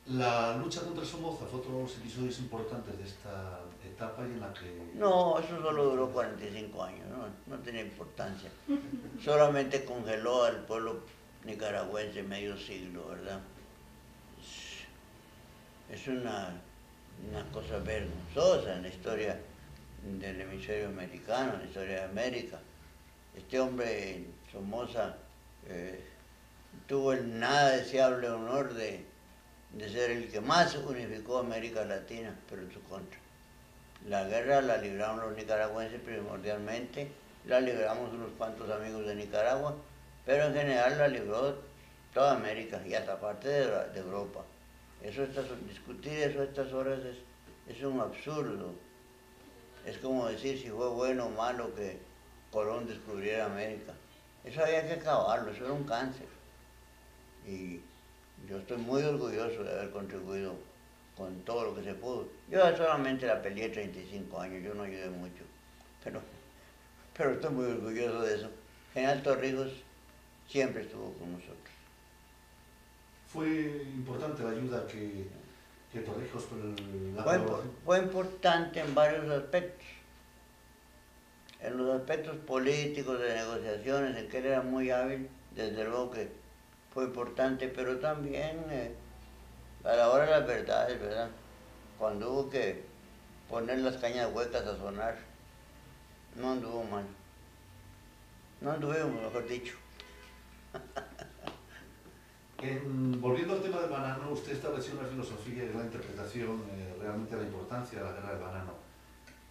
S5: La lucha contra Somoza fue otro de los episodios importantes de esta etapa y en la que...
S6: No, eso solo duró 45 años, no tiene importancia. Solamente congeló al pueblo nicaragüense medio siglo, ¿verdad? Es una cosa vergonzosa en la historia del hemisferio americano, en la historia de América. Este hombre, Somoza, tuvo el nada deseable honor de ser el que más unificó América Latina, pero en su contra. La guerra la libraron los nicaragüenses primordialmente, la libramos unos cuantos amigos de Nicaragua, pero en general la libró toda América y hasta parte de Europa. Discutir eso a estas horas es un absurdo. Es como decir si fue bueno o malo que Colón descubriera América. Eso había que acabarlo, eso era un cáncer. Y yo estoy muy orgulloso de haber contribuido con todo lo que se pudo. Yo solamente la peleé 35 años, yo no ayudé mucho, pero estoy muy orgulloso de eso. General Torrijos siempre estuvo con nosotros.
S5: Fue importante la ayuda que Torrijos por
S6: fue importante en varios aspectos. En los aspectos políticos, de negociaciones, en que él era muy hábil, desde luego que fue importante, pero también a la hora de las verdades, ¿verdad? Cuando hubo que poner las cañas huecas a sonar, no anduvo mal. No anduvimos, mejor dicho.
S5: Volviendo al tema del banano, usted estableció una filosofía y una interpretación realmente de la importancia de la guerra del banano.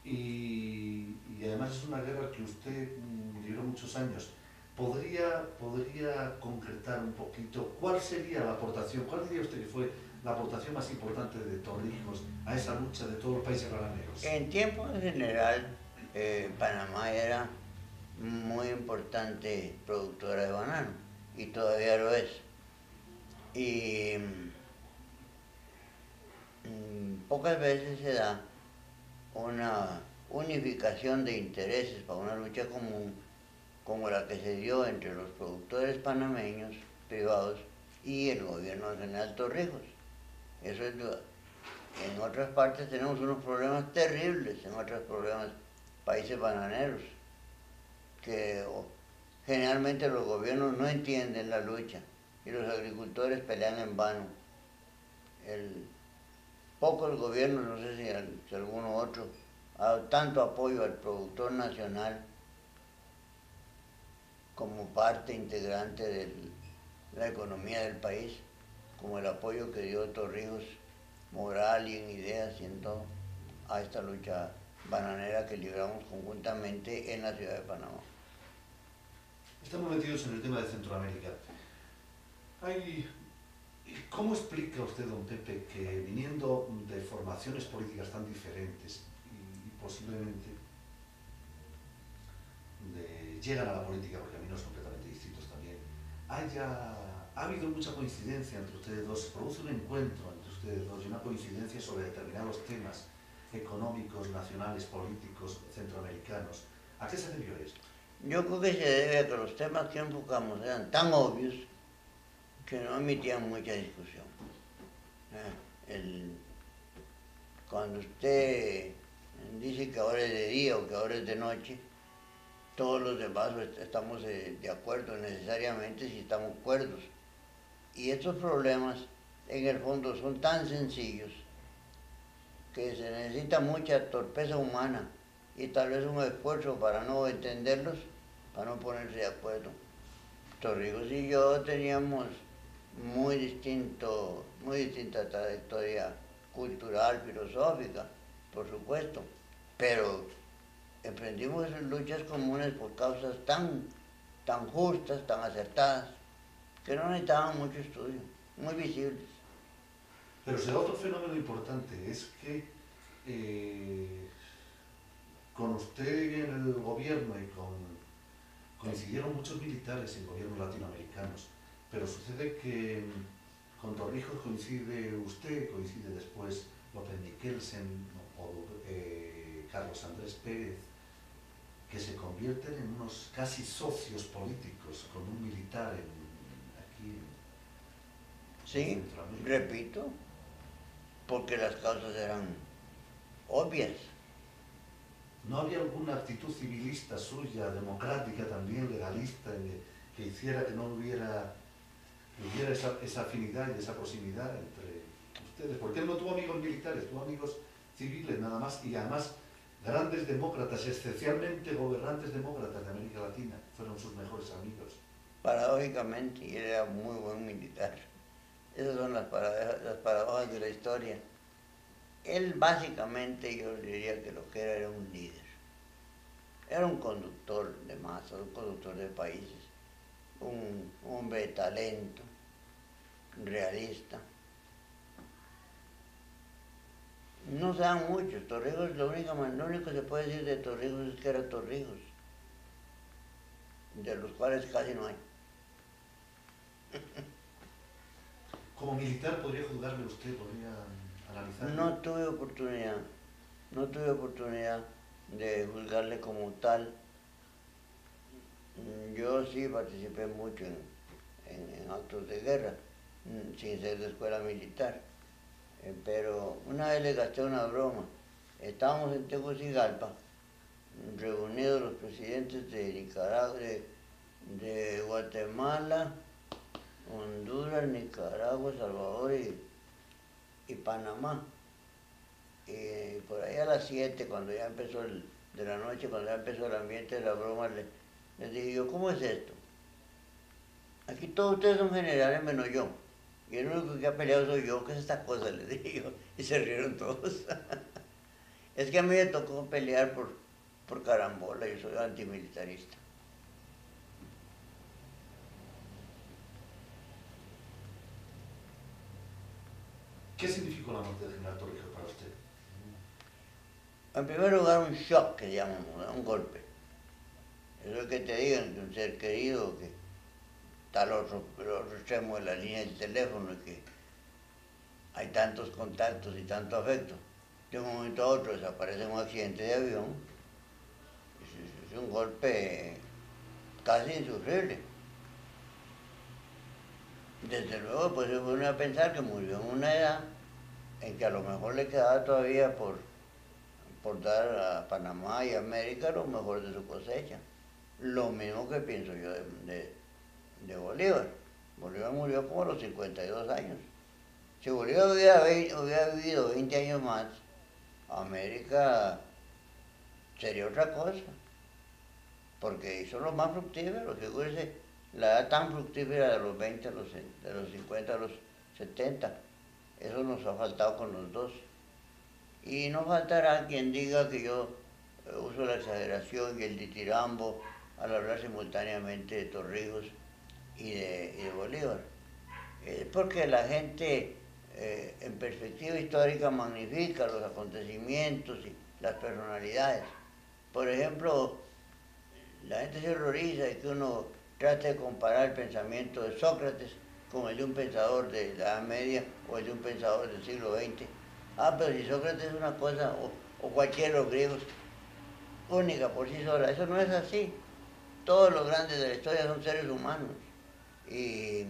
S5: Y además es una guerra que usted libró muchos años. ¿Podría concretar un poquito cuál sería la aportación, cuál diría usted que fue la aportación más importante de Torrijos a esa lucha de todos los países bananeros?
S6: En tiempo en general, Panamá era muy importante productora de banano y todavía lo es. Y pocas veces se da una unificación de intereses para una lucha común como la que se dio entre los productores panameños privados y el gobierno del general Torrijos. Eso es duda. En otras partes tenemos unos problemas terribles, en otros países bananeros, que generalmente los gobiernos no entienden la lucha y los agricultores pelean en vano. Pocos gobiernos, no sé si alguno otro, ha dado tanto apoyo al productor nacional como parte integrante de la economía del país, como el apoyo que dio Torrijos moral y en ideas y en todo a esta lucha bananera que libramos conjuntamente en la ciudad de Panamá.
S5: Estamos metidos en el tema de Centroamérica. ¿Cómo explica usted, don Pepe, que viniendo de formaciones políticas tan diferentes y posiblemente llegan a la política por caminos completamente distintos también, ha habido mucha coincidencia entre ustedes dos, se produce un encuentro entre ustedes dos y una coincidencia sobre determinados temas económicos, nacionales, políticos, centroamericanos? ¿A qué se debió esto?
S6: Yo creo que se debe a que los temas que enfocamos eran tan obvios que no admitían mucha discusión. Cuando usted dice que ahora es de día o que ahora es de noche, todos los demás estamos de acuerdo necesariamente si estamos cuerdos. Y estos problemas en el fondo son tan sencillos que se necesita mucha torpeza humana y tal vez un esfuerzo para no entenderlos, para no ponerse de acuerdo. Torrijos y yo teníamos muy distinta trayectoria cultural, filosófica, por supuesto, pero emprendimos luchas comunes por causas tan justas, tan acertadas, que no necesitaban mucho estudio, muy visibles.
S5: Pero se da otro fenómeno importante, es que con usted en el gobierno y coincidieron muchos militares en gobiernos latinoamericanos, pero sucede que con Torrijos coincide usted, coincide después López Miquelsen o Carlos Andrés Pérez, que se convierten en unos casi socios políticos con un militar aquí.
S6: Sí, repito, porque las causas eran obvias.
S5: ¿No había alguna actitud civilista suya, democrática también, legalista, que hiciera que no hubiera esa afinidad y esa proximidad entre ustedes? Porque él no tuvo amigos militares, tuvo amigos civiles nada más, y además grandes demócratas, especialmente gobernantes demócratas de América Latina, fueron sus mejores amigos.
S6: Paradójicamente, y él era muy buen militar. Esas son las paradojas de la historia. Él básicamente, yo diría que lo que era un líder. Era un conductor de masas, un conductor de países, un hombre de talento, realista. No se dan muchos. Torrijos, lo único que se puede decir de Torrijos es que era Torrijos, de los cuales casi no hay.
S5: Como militar, ¿podría juzgarle usted? ¿Podría analizarle?
S6: No tuve oportunidad de juzgarle como tal. Yo sí participé mucho en actos de guerra, sin ser de escuela militar. Pero una vez le gasté una broma. Estábamos en Tegucigalpa, reunidos los presidentes de Nicaragua, de Guatemala, Honduras, Nicaragua, Salvador y Panamá. Y por ahí a las 7, cuando ya empezó de la noche, cuando ya empezó el ambiente de la broma, les dije yo, ¿cómo es esto? Aquí todos ustedes son generales menos yo. Y el único que ha peleado soy yo. ¿Qué es esta cosa? Les dije yo. Y se rieron todos. Es que a mí me tocó pelear por carambola. Yo soy antimilitarista.
S5: ¿Qué significó la muerte del general Torrijos para usted?
S6: En primer lugar, un shock, que llamamos, un golpe. Eso es que te digan que un ser querido, que está al otro extremo de la línea del teléfono, y que hay tantos contactos y tanto afecto. De un momento a otro desaparece en un accidente de avión. Es un golpe casi insufrible. Desde luego, pues uno iba a pensar que murió en una edad en que a lo mejor le quedaba todavía por dar a Panamá y América lo mejor de su cosecha. Lo mismo que pienso yo de Bolívar. Bolívar murió como a los 52 años. Si Bolívar hubiera vivido 20 años más, América sería otra cosa. Porque hizo lo más fructífero. Figúrese, la edad tan fructífera de los 20, de los 50 a los 70. Eso nos ha faltado con los dos. Y no faltará quien diga que yo uso la exageración y el ditirambo al hablar simultáneamente de Torrijos y de Bolívar. Porque la gente en perspectiva histórica magnifica los acontecimientos y las personalidades. Por ejemplo, la gente se horroriza de que uno trate de comparar el pensamiento de Sócrates con el de un pensador de la Edad Media o el de un pensador del siglo XX. Ah, pero si Sócrates es una cosa, o cualquiera de los griegos, única por sí sola, eso no es así. todos los grandes de la historia son seres humanos. Y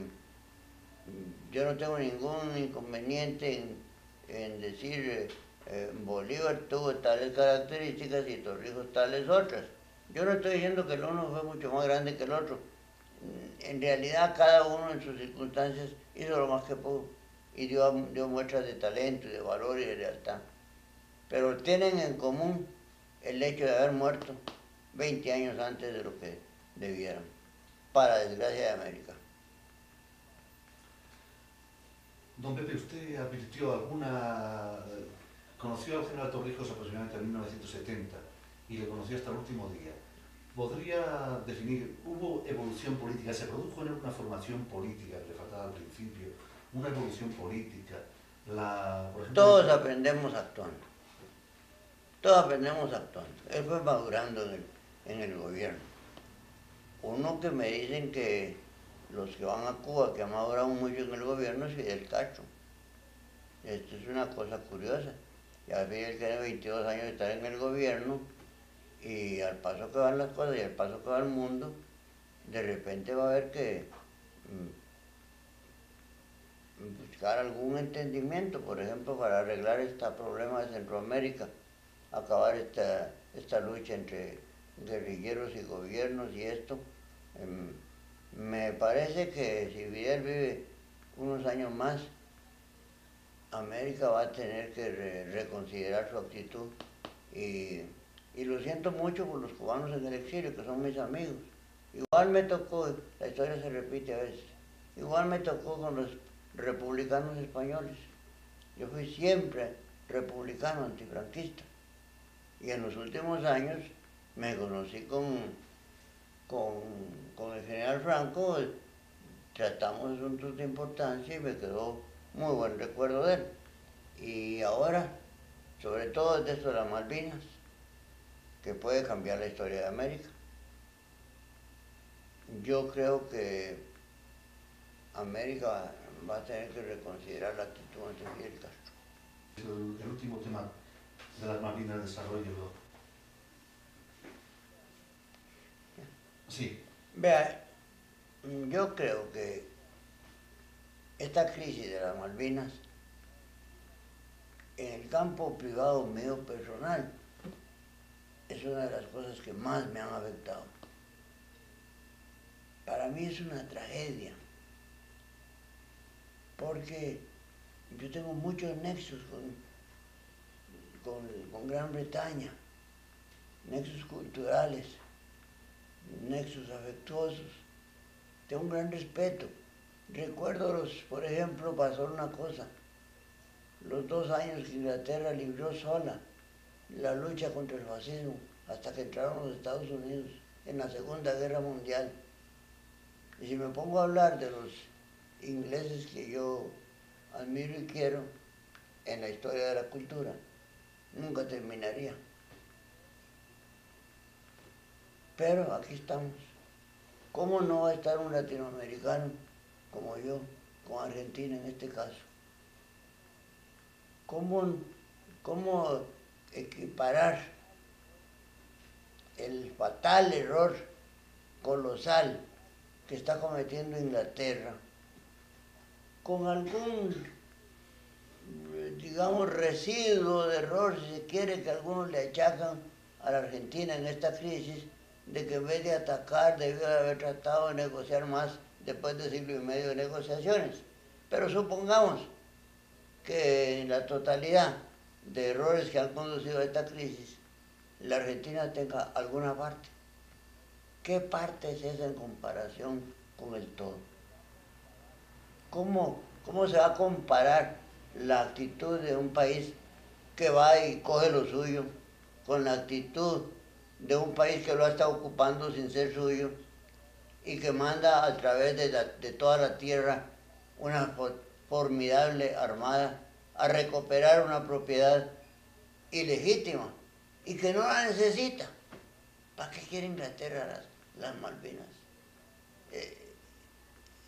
S6: yo no tengo ningún inconveniente en decir Bolívar tuvo tales características y Torrijos tales otras. Yo no estoy diciendo que el uno fue mucho más grande que el otro. En realidad cada uno en sus circunstancias hizo lo más que pudo y dio muestras de talento y de valor y de lealtad. Pero tienen en común el hecho de haber muerto 20 años antes de lo que debieran, para desgracia de América.
S5: Don Pepe, ¿usted conoció al general Torrijos aproximadamente en 1970 y le conoció hasta el último día? ¿Podría definir, hubo evolución política, se produjo en él una formación política que le faltaba al principio, una evolución política? Por ejemplo,
S6: todos aprendemos actuando. Todos aprendemos actuando. Él fue madurando en el gobierno. Uno que me dicen que los que van a Cuba, que han madurado mucho en el gobierno, es Fidel Castro. Esto es una cosa curiosa. Ya Fidel tiene 22 años de estar en el gobierno y al paso que van las cosas y al paso que va el mundo, de repente va a haber que buscar algún entendimiento, por ejemplo, para arreglar este problema de Centroamérica, acabar esta lucha entre guerrilleros y gobiernos y esto. Me parece que si Fidel vive unos años más, América va a tener que reconsiderar su actitud y lo siento mucho por los cubanos en el exilio, que son mis amigos. Igual me tocó, la historia se repite a veces, igual me tocó con los republicanos españoles. Yo fui siempre republicano, antifranquista. Y en los últimos años me conocí con el general Franco, tratamos asuntos de importancia y me quedó muy buen recuerdo de él. Y ahora, sobre todo desde esto de las Malvinas, que puede cambiar la historia de América. Yo creo que América va a tener que reconsiderar la actitud ante Fidel Castro.
S5: El último tema de las Malvinas, desarrollo. Sí.
S6: Vea, yo creo que esta crisis de las Malvinas, en el campo privado mío personal, es una de las cosas que más me han afectado. Para mí es una tragedia, porque yo tengo muchos nexos con Gran Bretaña, nexos culturales, nexos afectuosos. Tengo un gran respeto. Recuerdo, por ejemplo, pasó una cosa, los 2 años que Inglaterra libró sola la lucha contra el fascismo, hasta que entraron los Estados Unidos en la Segunda Guerra Mundial. Y si me pongo a hablar de los ingleses que yo admiro y quiero en la historia de la cultura, nunca terminaría. Pero aquí estamos. ¿Cómo no va a estar un latinoamericano como yo, con Argentina en este caso? ¿Cómo equiparar el fatal error colosal que está cometiendo Inglaterra con algún, digamos, residuo de error, si se quiere, que algunos le achacan a la Argentina en esta crisis, de que en vez de atacar debió haber tratado de negociar más después de 1,5 siglos de negociaciones? Pero supongamos que en la totalidad de errores que han conducido a esta crisis, la Argentina tenga alguna parte. ¿Qué parte es esa en comparación con el todo? ¿Cómo se va a comparar la actitud de un país que va y coge lo suyo con la actitud de un país que lo ha estado ocupando sin ser suyo y que manda a través de toda la tierra una formidable armada a recuperar una propiedad ilegítima y que no la necesita? ¿Para qué quiere Inglaterra las Malvinas?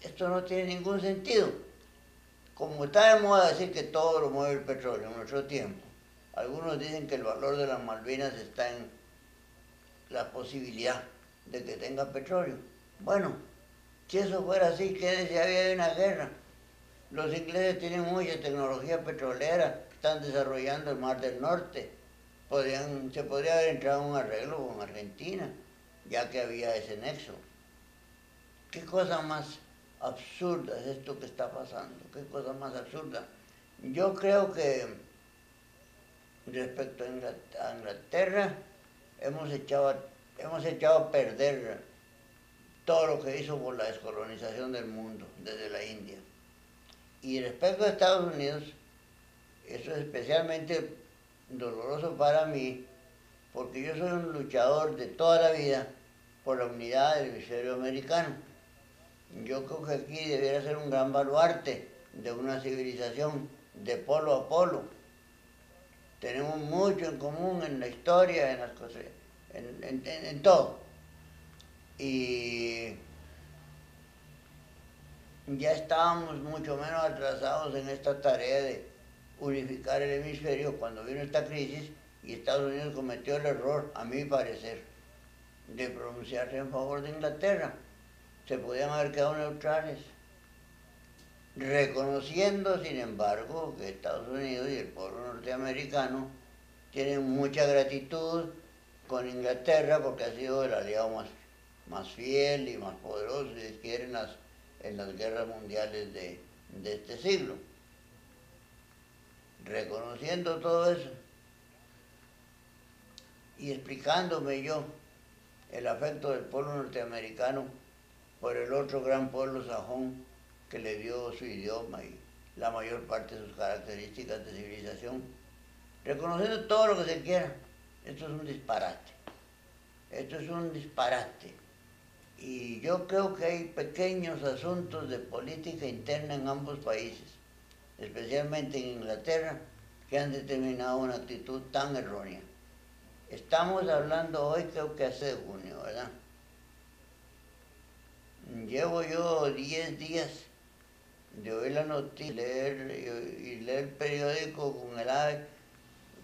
S6: Esto no tiene ningún sentido. Como está de moda decir que todo lo mueve el petróleo en nuestro tiempo, algunos dicen que el valor de las Malvinas está en la posibilidad de que tenga petróleo. Bueno, si eso fuera así, ¿qué si había una guerra? Los ingleses tienen mucha tecnología petrolera, están desarrollando el Mar del Norte. Se podría haber entrado en un arreglo con Argentina, ya que había ese nexo. ¿Qué cosa más absurda es esto que está pasando? ¿Qué cosa más absurda? Yo creo que respecto a Inglaterra hemos echado a perder todo lo que hizo por la descolonización del mundo desde la India. Y respecto a Estados Unidos, eso es especialmente doloroso para mí, porque yo soy un luchador de toda la vida por la unidad del hemisferio americano. Yo creo que aquí debiera ser un gran baluarte de una civilización de polo a polo. Tenemos mucho en común en la historia, en las cosas, en todo. Y ya estábamos mucho menos atrasados en esta tarea de unificar el hemisferio cuando vino esta crisis y Estados Unidos cometió el error, a mi parecer, de pronunciarse en favor de Inglaterra. Se podían haber quedado neutrales, reconociendo, sin embargo, que Estados Unidos y el pueblo norteamericano tienen mucha gratitud con Inglaterra porque ha sido el aliado más fiel y más poderoso, si quieren, en las guerras mundiales de este siglo. Reconociendo todo eso y explicándome yo el afecto del pueblo norteamericano por el otro gran pueblo sajón que le dio su idioma y la mayor parte de sus características de civilización, reconociendo todo lo que se quiera. Esto es un disparate. Esto es un disparate. Y yo creo que hay pequeños asuntos de política interna en ambos países, especialmente en Inglaterra, que han determinado una actitud tan errónea. Estamos hablando hoy, creo que hace de junio, ¿verdad? Llevo yo 10 días de oír la noticia y leer el periódico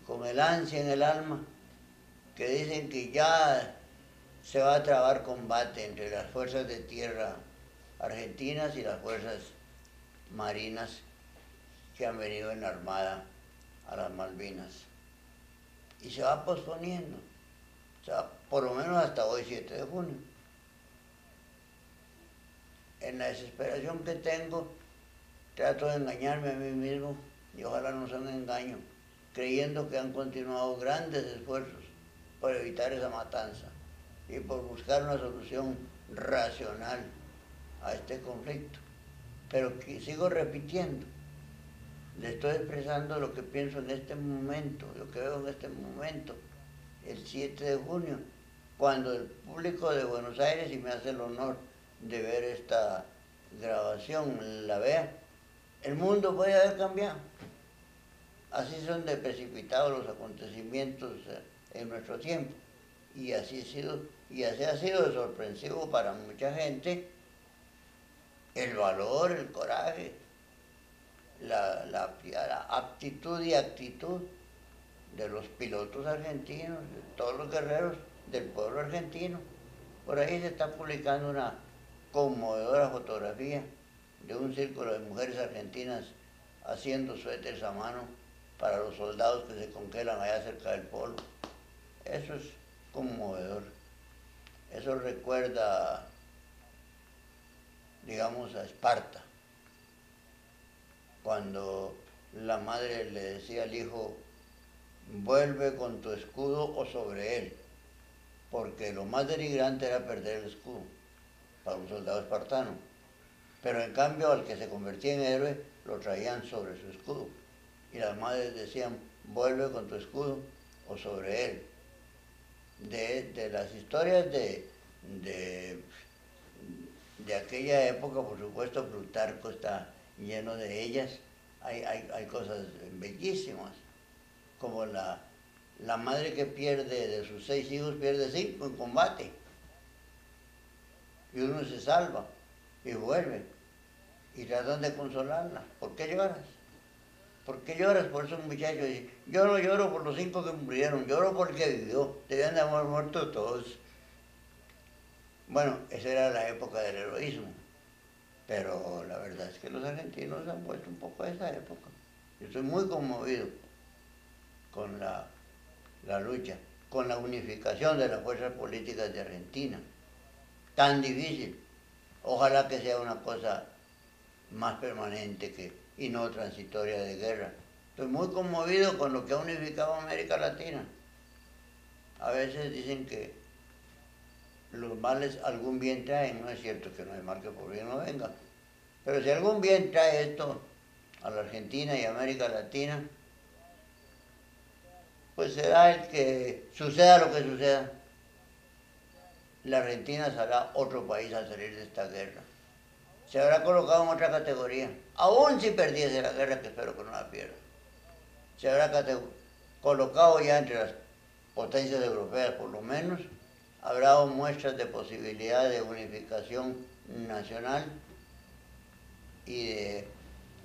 S6: con el ansia en el alma, que dicen que ya se va a trabar combate entre las fuerzas de tierra argentinas y las fuerzas marinas que han venido en la Armada a las Malvinas. Y se va posponiendo, o sea, por lo menos hasta hoy, 7 de junio. En la desesperación que tengo, trato de engañarme a mí mismo, y ojalá no sea un engaño, creyendo que han continuado grandes esfuerzos por evitar esa matanza y por buscar una solución racional a este conflicto. Pero que sigo repitiendo, le estoy expresando lo que pienso en este momento, lo que veo en este momento, el 7 de junio, cuando el público de Buenos Aires, y me hace el honor de ver esta grabación, la vea, el mundo puede haber cambiado. Así son de precipitados los acontecimientos en nuestro tiempo. Y así ha sido de sorpresivo para mucha gente el valor, el coraje, la aptitud y actitud de los pilotos argentinos, de todos los guerreros del pueblo argentino. Por ahí se está publicando una conmovedora fotografía de un círculo de mujeres argentinas haciendo suéteres a mano para los soldados que se congelan allá cerca del polo. Eso es conmovedor. Eso recuerda, digamos, a Esparta, cuando la madre le decía al hijo, vuelve con tu escudo o sobre él, porque lo más denigrante era perder el escudo para un soldado espartano. Pero en cambio al que se convertía en héroe lo traían sobre su escudo. Y las madres decían, vuelve con tu escudo o sobre él. De las historias de aquella época, por supuesto, Plutarco está lleno de ellas. Hay cosas bellísimas, como la madre que pierde de sus 6 hijos, pierde 5 en combate. Y uno se salva y vuelve. Y tratan de consolarla. ¿Por qué lloras? ¿Por qué lloras por esos muchachos? Y yo no lloro por los 5 que murieron, lloro por el que vivió. Debían de haber muerto todos. Bueno, esa era la época del heroísmo, pero la verdad es que los argentinos han vuelto un poco a esa época. Yo estoy muy conmovido con la lucha, con la unificación de las fuerzas políticas de Argentina. Tan difícil. Ojalá que sea una cosa más permanente y no transitoria de guerra. Estoy muy conmovido con lo que ha unificado América Latina. A veces dicen que los males algún bien traen. No es cierto que no hay mal que por bien no venga. Pero si algún bien trae esto a la Argentina y a América Latina, pues será el que suceda lo que suceda. La Argentina será otro país al salir de esta guerra. Se habrá colocado en otra categoría. Aún si perdiese la guerra, que espero que no la pierda. Se habrá colocado ya entre las potencias europeas, por lo menos. Habrá dado muestras de posibilidad de unificación nacional y de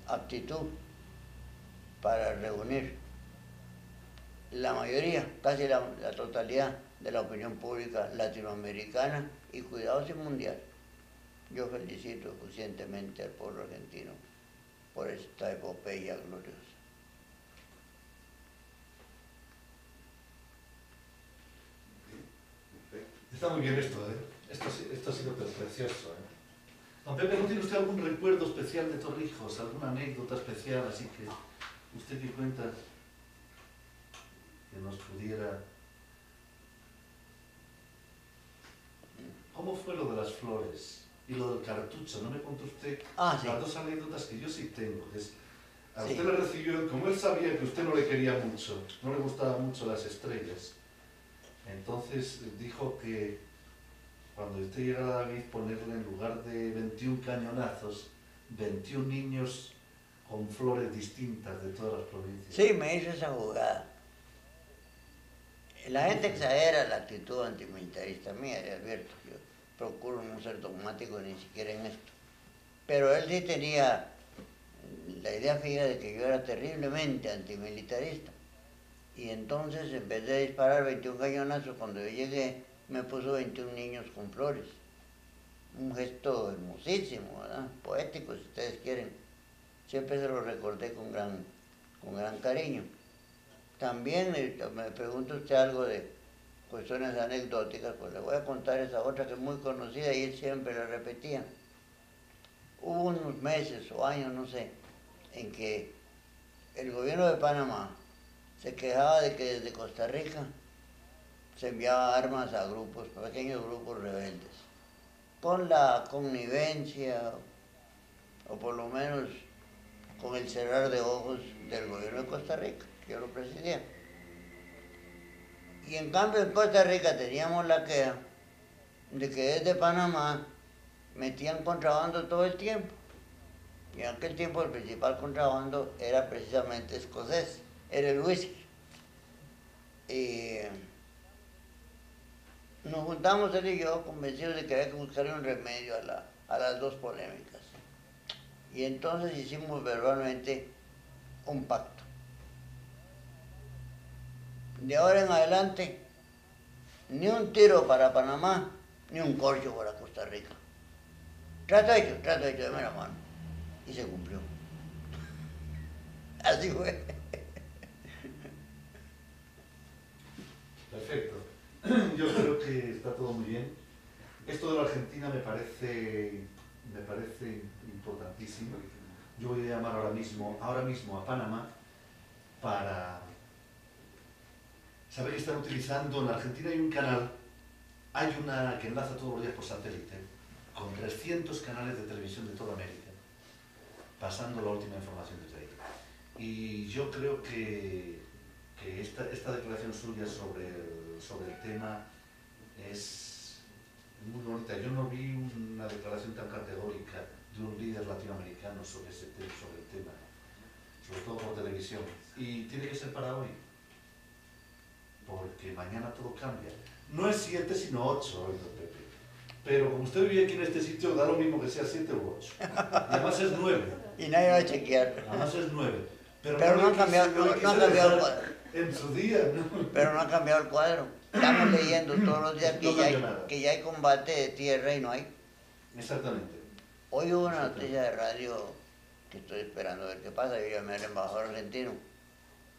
S6: aptitud para reunir la mayoría, casi la totalidad de la opinión pública latinoamericana y cuidados y mundial. Yo felicito conscientemente al pueblo argentino por esta epopeya gloriosa.
S5: Está muy bien esto, ¿eh? Esto ha sido precioso, ¿eh? Don Pepe, ¿no tiene usted algún recuerdo especial de Torrijos? ¿Alguna anécdota especial así que usted que cuenta que nos pudiera... ¿Cómo fue lo de las flores y lo del cartucho? ¿No me contó usted
S6: Sí.
S5: las dos anécdotas que yo sí tengo? A
S6: Sí.
S5: usted le recibió, como él sabía que usted no le quería mucho, no le gustaban mucho las estrellas, entonces dijo que cuando usted llegara a David, ponerle en lugar de 21 cañonazos, 21 niños con flores distintas de todas las provincias.
S6: Sí, me hizo esa jugada. La gente exagera la actitud antimilitarista mía, de advierto. Yo procuro no ser dogmático ni siquiera en esto. Pero él sí tenía la idea fija de que yo era terriblemente antimilitarista. Y entonces, en vez de disparar 21 cañonazos, cuando yo llegué, me puso 21 niños con flores. Un gesto hermosísimo, ¿verdad? Poético, si ustedes quieren. Siempre se lo recordé con gran cariño. También me pregunta usted algo de cuestiones anecdóticas, pues le voy a contar esa otra que es muy conocida y él siempre la repetía. Hubo unos meses o años, no sé, en que el gobierno de Panamá se quejaba de que desde Costa Rica se enviaba armas a grupos, pequeños grupos rebeldes, con la connivencia o por lo menos con el cerrar de ojos del gobierno de Costa Rica, que yo lo presidía. Y en cambio en Costa Rica teníamos la queja de que desde Panamá metían contrabando todo el tiempo. Y en aquel tiempo el principal contrabando era precisamente escocés, era el whisky. Y nos juntamos él y yo convencidos de que había que buscar un remedio a las dos polémicas. Y entonces hicimos verbalmente un pacto. De ahora en adelante, ni un tiro para Panamá, ni un corcho para Costa Rica. Trato hecho, deme la mano. Y se cumplió. Así fue.
S5: Perfecto. Yo creo que está todo muy bien. Esto de la Argentina me parece importantísimo. Yo voy a llamar ahora mismo a Panamá para... Saber que están utilizando, en la Argentina hay un canal, hay una que enlaza todos los días por satélite, con 300 canales de televisión de toda América, pasando la última información desde ahí. Y yo creo que esta declaración suya sobre el tema es muy bonita. Yo no vi una declaración tan categórica de un líder latinoamericano sobre el tema, sobre todo por televisión. Y tiene que ser para hoy, porque mañana todo cambia. No es 7 sino 8 hoy, don Pepe. Pero como usted vive aquí en este sitio, da lo mismo que sea 7 u 8. Y además es 9.
S6: Y nadie va a chequear.
S5: Además es 9.
S6: Pero no han cambiado el cuadro.
S5: En su día, ¿no?
S6: Pero no ha cambiado el cuadro. estamos leyendo todos los días
S5: No cambió nada.
S6: que ya hay combate de tierra y no hay.
S5: Exactamente.
S6: Hoy hubo una noticia de radio que estoy esperando a ver qué pasa. Yo llamé al embajador argentino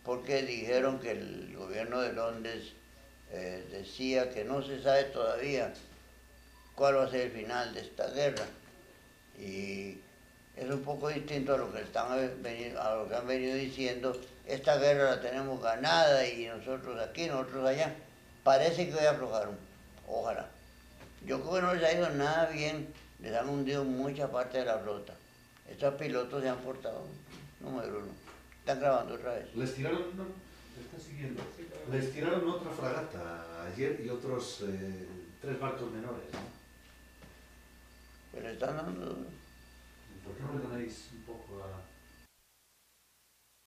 S6: porque dijeron que el gobierno de Londres decía que no se sabe todavía cuál va a ser el final de esta guerra. Y es un poco distinto a lo que han venido diciendo. Esta guerra la tenemos ganada y nosotros aquí, nosotros allá. Parece que hoy aflojaron. Ojalá. Yo creo que no les ha ido nada bien. Les han hundido mucha parte de la flota. Estos pilotos se han portado. Número uno. Están grabando otra vez.
S5: Les tiraron, no, te están siguiendo. Les tiraron otra fragata ayer y otros 3 barcos menores, ¿no?
S6: Pero están dando...
S5: ¿Por qué no le donéis un poco a